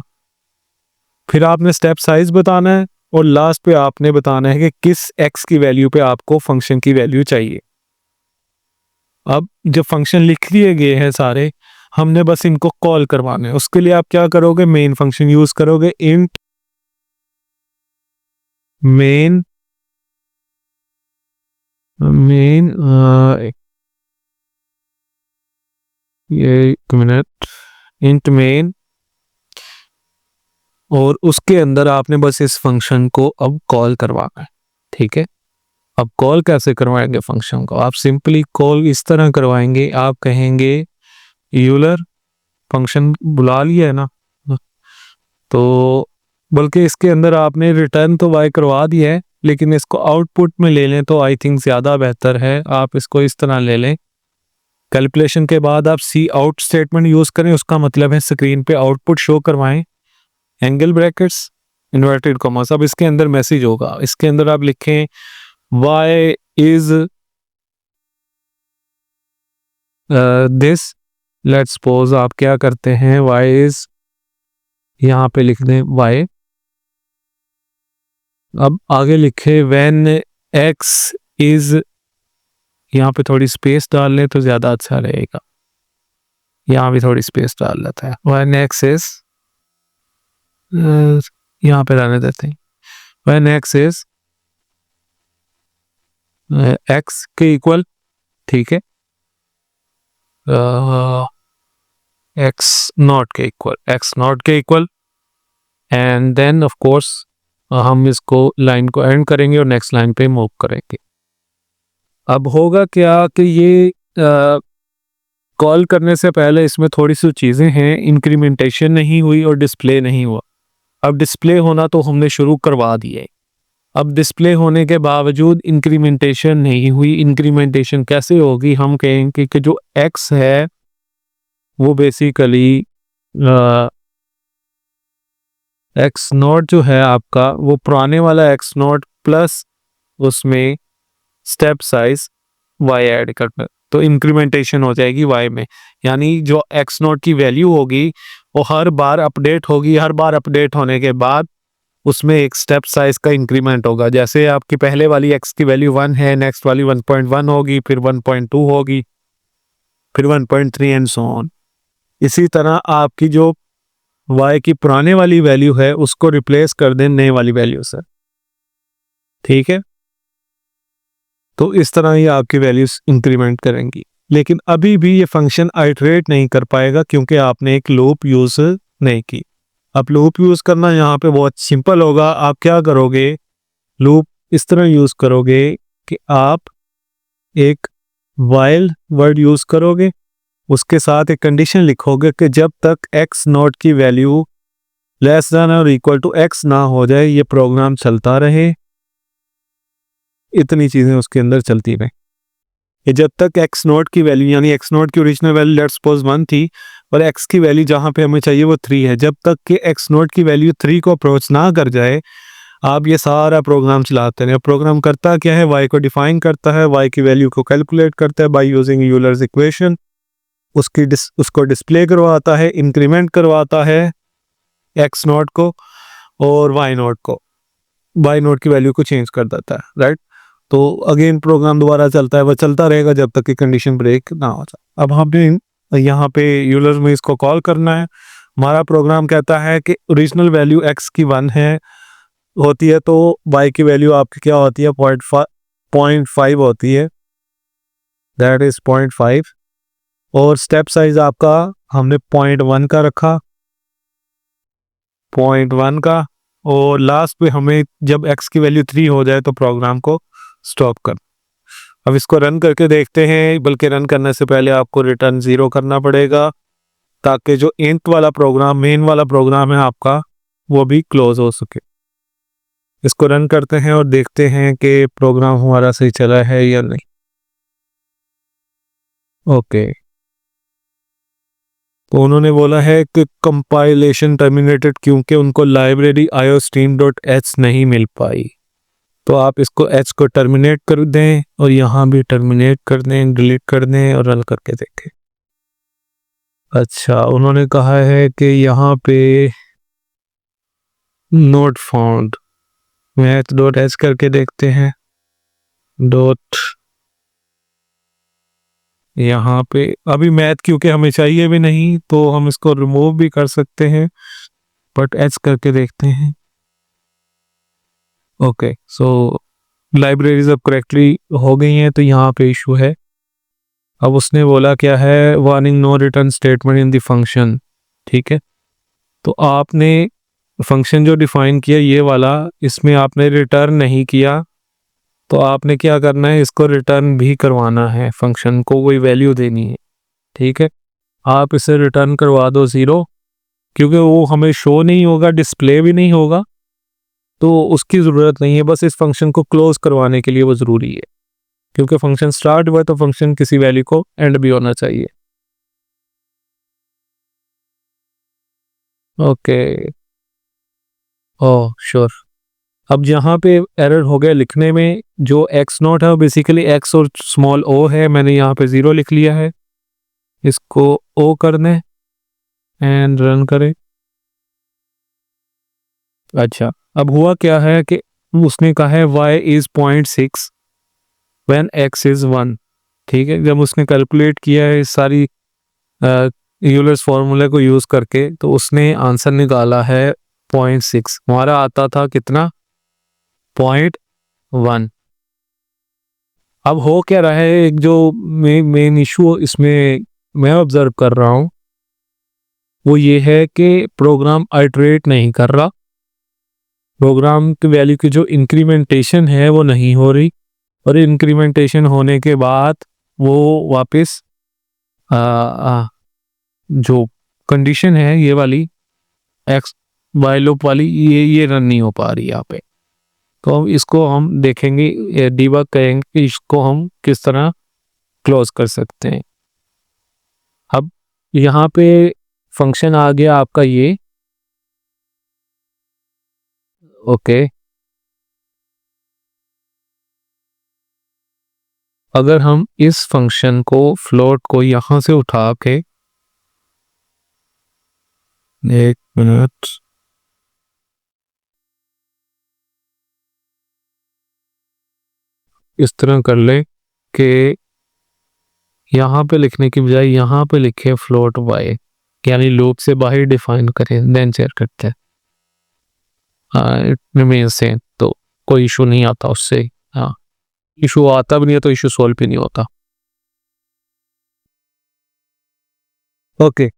फिर आपने स्टेप साइज बताना है और लास्ट पे आपने बताना है कि किस x की वैल्यू पे आपको फंक्शन की वैल्यू चाहिए। अब जब फंक्शन लिख लिए गए हैं सारे, हमने बस इनको कॉल करवाने हैं। उसके लिए आप क्या करोगे, मेन फंक्शन यूज करोगे, इंट मेन ये एक मिनट, इंट मेन, और उसके अंदर आपने बस इस फंक्शन को अब कॉल करवाना है। ठीक है, अब कॉल कैसे करवाएंगे फंक्शन को, आप सिंपली कॉल इस तरह करवाएंगे, आप कहेंगे यूलर, फंक्शन बुला लिया है ना, तो बल्कि इसके अंदर आपने रिटर्न तो वाई करवा दिया है, लेकिन इसको आउटपुट में ले लें तो आई थिंक ज़्यादा बेहतर है। आप इसको इस तरह ले लें, कैलकुलेशन के बाद आप सी आउट स्टेटमेंट यूज़ करें, उसका मतलब है स्क्रीन पे आउटपुट शो करवाएं, एंगल ब्रैकेट्स इन्वर्टेड कॉमास। अब इसके अंदर मैसेज होगा, इसके अंदर आप लिखें y is this, let's suppose आप क्या करते हैं, y इज यहाँ पे लिख दें y। अब आगे लिखे व्हेन x इज, यहाँ पे थोड़ी स्पेस डाल लें तो ज्यादा अच्छा रहेगा, यहाँ भी थोड़ी स्पेस डाल लेता है। व्हेन x इज, यहाँ पे रहने देते हैं, व्हेन x इज x के इक्वल, ठीक है, x नॉट के इक्वल, x नॉट के equal, and then of course हम इसको लाइन को एंड करेंगे और नेक्स्ट लाइन पे मूव करेंगे। अब होगा क्या कि ये कॉल करने से पहले इसमें थोड़ी सी चीज़ें हैं, इंक्रीमेंटेशन नहीं हुई और डिस्प्ले नहीं हुआ। अब डिस्प्ले होना तो हमने शुरू करवा दिया है, अब डिस्प्ले होने के बावजूद इंक्रीमेंटेशन नहीं हुई। इंक्रीमेंटेशन कैसे होगी? हम कहेंगे कि जो x है वो बेसिकली x नॉट जो है आपका, वो पुराने वाला x नॉट प्लस उसमें स्टेप साइज y ऐड करना, तो इंक्रीमेंटेशन हो जाएगी y में। यानी जो x नॉट की वैल्यू होगी वो हर बार अपडेट होगी, हर बार अपडेट होने के बाद उसमें एक स्टेप साइज का इंक्रीमेंट होगा। जैसे आपकी पहले वाली x की वैल्यू 1 है, नेक्स्ट वाली 1.1 होगी, फिर 1.2 होगी, फिर 1.3 एंड सो ऑन। इसी तरह आपकी जो y की पुराने वाली वैल्यू है उसको रिप्लेस कर दें नए वाली वैल्यू से, ठीक है। तो इस तरह ये आपकी वैल्यूज इंक्रीमेंट करेंगी। लेकिन अभी भी ये फंक्शन आइटरेट नहीं कर पाएगा क्योंकि आपने एक लूप यूज नहीं की। अब लूप यूज करना यहाँ पे बहुत सिंपल होगा। आप क्या करोगे, लूप इस तरह यूज करोगे कि आप एक वाइल वर्ड यूज करोगे, उसके साथ एक कंडीशन लिखोगे कि जब तक x नॉट की वैल्यू लेस देन और इक्वल टू x ना हो जाए ये प्रोग्राम चलता रहे। इतनी चीजें उसके अंदर चलती रहे। ये जब तक x नॉट की वैल्यू, यानी x नॉट की ओरिजिनल वैल्यू लेट्स सपोज 1 थी और x की वैल्यू जहां पे हमें चाहिए वो 3 है, जब तक कि x नॉट की वैल्यू 3 को अप्रोच ना कर जाए आप ये सारा प्रोग्राम चलाते हैं। प्रोग्राम करता क्या है, y को डिफाइन करता है, y की वैल्यू को कैलकुलेट करता है बाय यूजिंग यूलर्स इक्वेशन, उसको डिस्प्ले करवाता है, इंक्रीमेंट करवाता है x नॉट को और y नॉट को, y नॉट की वैल्यू को चेंज कर देता है, राइट। तो अगेन प्रोग्राम दोबारा चलता है, वह चलता रहेगा जब तक कि कंडीशन ब्रेक ना हो जाए। अब हमें यहाँ पे यूलर में इसको कॉल करना है। हमारा प्रोग्राम कहता है कि ओरिजिनल वैल्यू x की 1 है होती है तो y की वैल्यू आपकी क्या होती है, 0.5 होती है, दैट इज 0.5, और स्टेप साइज आपका हमने 0.1 का रखा, 0.1 का, और लास्ट पे हमें जब x की वैल्यू 3 हो जाए तो प्रोग्राम को स्टॉप कर। अब इसको रन करके देखते हैं, बल्कि रन करने से पहले आपको रिटर्न 0 करना पड़ेगा ताकि जो इंट वाला प्रोग्राम, मेन वाला प्रोग्राम है आपका, वो भी क्लोज हो सके। इसको रन करते हैं और देखते हैं कि प्रोग्राम हमारा सही चला है या नहीं। ओके, तो उन्होंने बोला है कि कंपाइलेशन टर्मिनेटेड क्योंकि उनको लाइब्रेरी iostream.h नहीं मिल पाई। तो आप इसको h को टर्मिनेट कर दें और यहाँ भी टर्मिनेट कर दें, डिलीट कर दें और रन करके देखें। अच्छा, उन्होंने कहा है कि यहाँ पे नोट फाउंड, math.h करके देखते हैं, डॉट, यहाँ पे अभी मैथ क्योंकि हमें चाहिए भी नहीं तो हम इसको रिमूव भी कर सकते हैं, बट h करके देखते हैं। ओके, सो लाइब्रेरीज अब करेक्टली हो गई हैं, तो यहाँ पे इशू है। अब उसने बोला क्या है, warning no return statement in the function, ठीक है। तो आपने फंक्शन जो डिफाइन किया ये वाला, इसमें आपने रिटर्न नहीं किया, तो आपने क्या करना है, इसको रिटर्न भी करवाना है, फंक्शन को कोई वैल्यू देनी है, ठीक है। आप इसे रिटर्न करवा दो 0, क्योंकि वो हमें शो नहीं होगा, डिस्प्ले भी नहीं होगा, तो उसकी ज़रूरत नहीं है। बस इस फंक्शन को क्लोज करवाने के लिए वो ज़रूरी है, क्योंकि फंक्शन स्टार्ट हुआ तो फंक्शन किसी वैल्यू को एंड भी होना चाहिए। Okay, oh sure. अब यहाँ पे एरर हो गया लिखने में, जो x नॉट है वो बेसिकली x और स्मॉल o है, मैंने यहाँ पे 0 लिख लिया है। इसको o कर दें एंड रन करें। अच्छा, अब हुआ क्या है कि उसने कहा है y is 0.6 when x is 1। ठीक है, जब उसने कैलकुलेट किया है इस सारी यूलर्स फॉर्मूले को यूज करके, तो उसने आंसर निकाला है 0.6। हमारा आता था कितना, 0.1। अब हो क्या रहा है, एक जो मेन इशू इसमें मैं ऑब्जर्व कर रहा हूँ वो ये है कि प्रोग्राम आइटरेट नहीं कर रहा। प्रोग्राम की वैल्यू की जो इंक्रीमेंटेशन है वो नहीं हो रही, और इंक्रीमेंटेशन होने के बाद वो वापस जो कंडीशन है ये वाली एक्स वाई लूप वाली, ये रन नहीं हो पा रही यहाँ पे। तो इसको हम देखेंगे, डिबग करेंगे कि इसको हम किस तरह क्लोज कर सकते हैं। अब यहाँ पे फंक्शन आ गया आपका ये, ओके। अगर हम इस फंक्शन को फ्लोट को यहाँ से उठा के, एक मिनट, इस तरह कर ले कि यहाँ पे लिखने की बजाय यहाँ पे लिखे फ्लोट वाई, यानी लूप से बाहर डिफाइन करें, देन शेयर करते हैं, इट रिमेन्स सेम, तो कोई इशू नहीं आता उससे। हाँ, इशू आता भी नहीं है तो इशू सॉल्व भी नहीं होता। Okay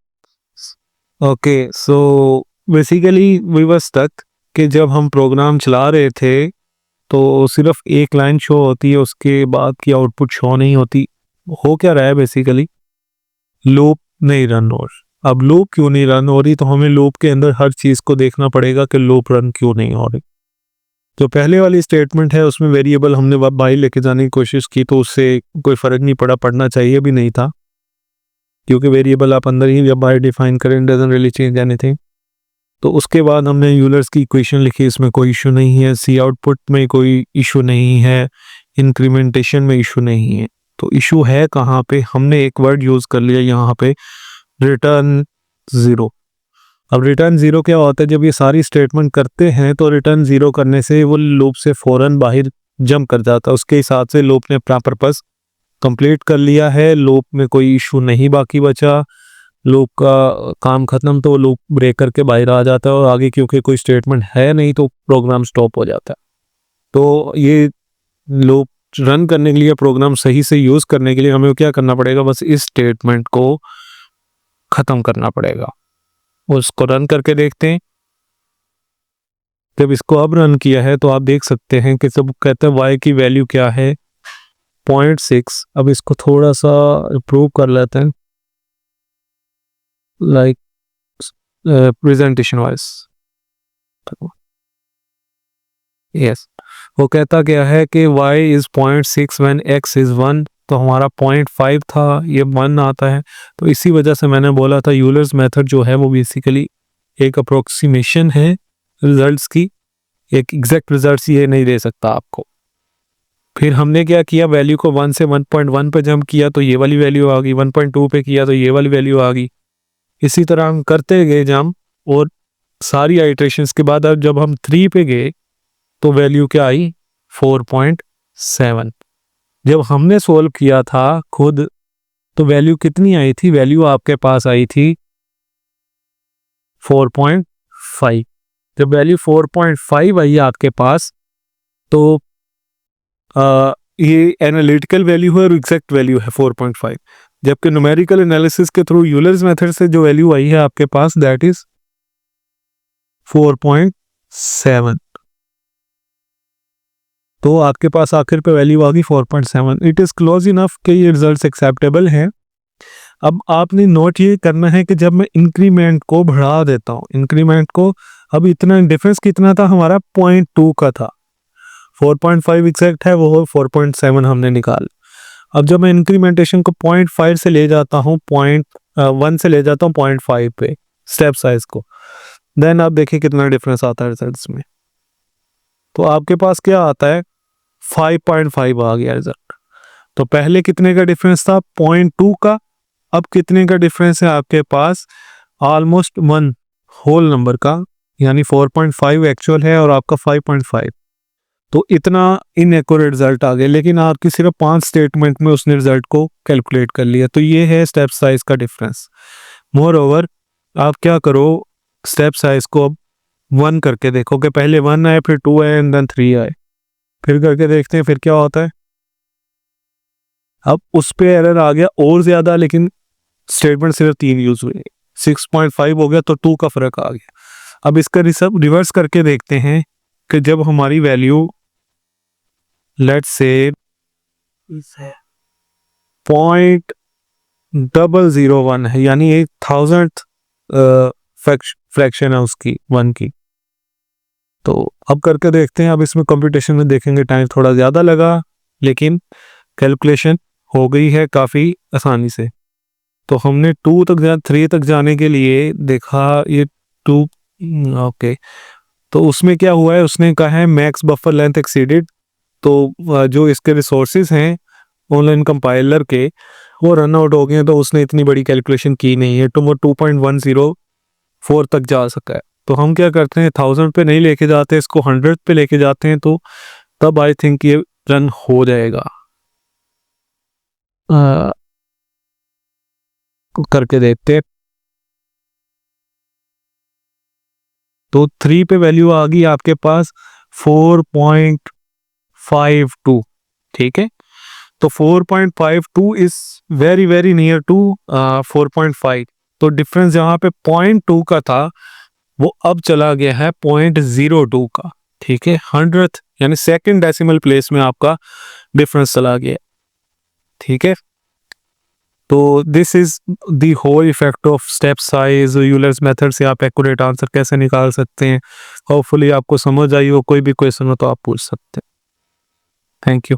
okay, so basically we were stuck कि जब हम प्रोग्राम चला रहे थे तो सिर्फ एक लाइन शो होती है, उसके बाद की आउटपुट शो नहीं होती। हो क्या रहा है, बेसिकली लूप नहीं रन हो रही। अब लूप क्यों नहीं रन हो रही, तो हमें लूप के अंदर हर चीज को देखना पड़ेगा कि लूप रन क्यों नहीं हो रही। जो पहले वाली स्टेटमेंट है उसमें वेरिएबल हमने बाहर लेके जाने की कोशिश की तो उससे कोई फर्क नहीं पड़ा, पड़ना चाहिए भी नहीं था, क्योंकि वेरिएबल आप अंदर ही या बाहर डिफाइन करें, डजंट रियली चेंज एनीथिंग। तो उसके बाद हमने यूलर्स की इक्वेशन लिखी, इसमें कोई इशू नहीं है, सी आउटपुट में कोई इशू नहीं है, इंक्रीमेंटेशन में इशू नहीं है। तो इशू है कहाँ पे, हमने एक वर्ड यूज कर लिया यहाँ पे, रिटर्न जीरो। अब रिटर्न जीरो क्या होता है, जब ये सारी स्टेटमेंट करते हैं तो रिटर्न जीरो करने से वो लूप से फौरन बाहर जंप कर जाता है। उसके हिसाब से लूप ने अपना पर्पस कंप्लीट कर लिया है, लूप में कोई इशू नहीं बाकी बचा, लूप का काम खत्म, तो लूप ब्रेक करके बाहर आ जाता है और आगे क्योंकि कोई स्टेटमेंट है नहीं तो प्रोग्राम स्टॉप हो जाता है। तो ये लूप रन करने के लिए, प्रोग्राम सही से यूज करने के लिए हमें क्या करना पड़ेगा, बस इस स्टेटमेंट को खत्म करना पड़ेगा। उसको रन करके देखते हैं। जब इसको अब रन किया है तो आप देख सकते हैं कि सब कहते हैं y की वैल्यू क्या है, 0.6। अब इसको थोड़ा सा इम्प्रूव कर लेते हैं, लाइक प्रेजेंटेशन वाइज। यस, वो कहता क्या है कि y is 0.6 when x is 1। तो हमारा 0.5 था, ये 1 आता है। तो इसी वजह से मैंने बोला था यूलर्स मेथड जो है वो बेसिकली एक अप्रोक्सीमेशन है रिजल्ट्स की, एक एग्जैक्ट रिजल्ट्स ये नहीं दे सकता आपको। फिर हमने क्या किया, वैल्यू को 1 से 1.1 पे जंप किया तो ये वाली वैल्यू आ गई, 1.2 पे किया तो ये वाली वैल्यू आ गई। इसी तरह हम करते गए जंप, और सारी आइटरेशंस के बाद अब जब हम 3 पे गए तो वैल्यू क्या आई, 4.7। जब हमने सोल्व किया था खुद तो वैल्यू कितनी आई थी, वैल्यू आपके पास आई थी 4.5। जब वैल्यू 4.5 आई आपके पास तो ये एनालिटिकल वैल्यू है और एग्जैक्ट वैल्यू है 4.5, जबकि न्यूमेरिकल एनालिसिस के थ्रू यूलर्स मेथड से जो वैल्यू आई है आपके पास दैट इज 4.7। तो आपके पास आखिर पे वैल्यू आ गई 4.7। इट इज क्लोज इनफ कि ये रिजल्ट्स एक्सेप्टेबल हैं। अब आपने नोट ये करना है कि जब मैं इंक्रीमेंट को बढ़ा देता हूँ, इंक्रीमेंट को, अब इतना डिफरेंस कितना था हमारा, 0.2 का था, 4.5 एग्जैक्ट है वो, 4.7 हमने निकाल। अब जब मैं इंक्रीमेंटेशन को 0.5 से ले जाता हूँ 0.1 से ले जाता हूँ 0.5 पे स्टेप साइज को, देन आप देखिए कितना डिफरेंस आता है रिजल्ट्स में। तो आपके पास क्या आता है, 5.5 आ गया रिजल्ट। तो पहले कितने का डिफरेंस था, 0.2 का, अब कितने का डिफरेंस है आपके पास, ऑलमोस्ट 1 होल नंबर का यानी 4.5 एक्चुअल है और आपका 5.5, तो इतना इनएक्यूरेट रिजल्ट आ गया, लेकिन आपकी सिर्फ 5 स्टेटमेंट में उसने रिजल्ट को कैलकुलेट कर लिया। तो ये है स्टेप साइज का डिफरेंस। मोर ओवर आप क्या करो, स्टेप साइज को अब 1 करके देखो कि पहले 1 आए, फिर 2 आए एंड देन 3 आए, फिर करके देखते हैं फिर क्या होता है। अब उस पे एरर आ गया और ज्यादा, लेकिन स्टेटमेंट सिर्फ 3 यूज हुए, 6.5 हो गया तो 2 का फर्क आ गया। अब इसका रिवर्स करके देखते हैं कि जब हमारी वैल्यू लेट्स से 0.001 है, यानी 1000th फ्रैक्शन है उसकी 1 की, तो अब करके देखते हैं। अब इसमें कंप्यूटेशन में देखेंगे टाइम थोड़ा ज़्यादा लगा, लेकिन कैलकुलेशन हो गई है काफ़ी आसानी से। तो हमने 3 तक जाने के लिए देखा, ये 2 ओके। तो उसमें क्या हुआ है, उसने कहा है मैक्स बफर लेंथ एक्सीडेड। तो जो इसके रिसोर्सेज हैं ऑनलाइन कंपाइलर के, वो रन आउट हो गए हैं, तो उसने इतनी बड़ी कैलकुलेशन की नहीं है, तो वो 2.104 तक जा सका है। तो हम क्या करते हैं, 1000 पे नहीं लेके जाते, इसको 100 पे लेके जाते हैं, तो तब आई थिंक ये रन हो जाएगा। करके देखते हैं। तो 3 पे वैल्यू आ गई आपके पास 4.52, ठीक है। तो 4.52 is very very near to 4.5। तो डिफरेंस जहाँ पे 0.2 का था वो अब चला गया है 0.02 का, ठीक है। 100th यानी सेकंड डेसिमल प्लेस में आपका डिफरेंस चला गया, ठीक है। तो this is the whole effect of step size. Euler's method से आप एक्यूरेट आंसर कैसे निकाल सकते हैं। होपफुली आपको समझ आई हो, कोई भी क्वेश्चन हो तो आप पूछ सकते हैं। Thank you.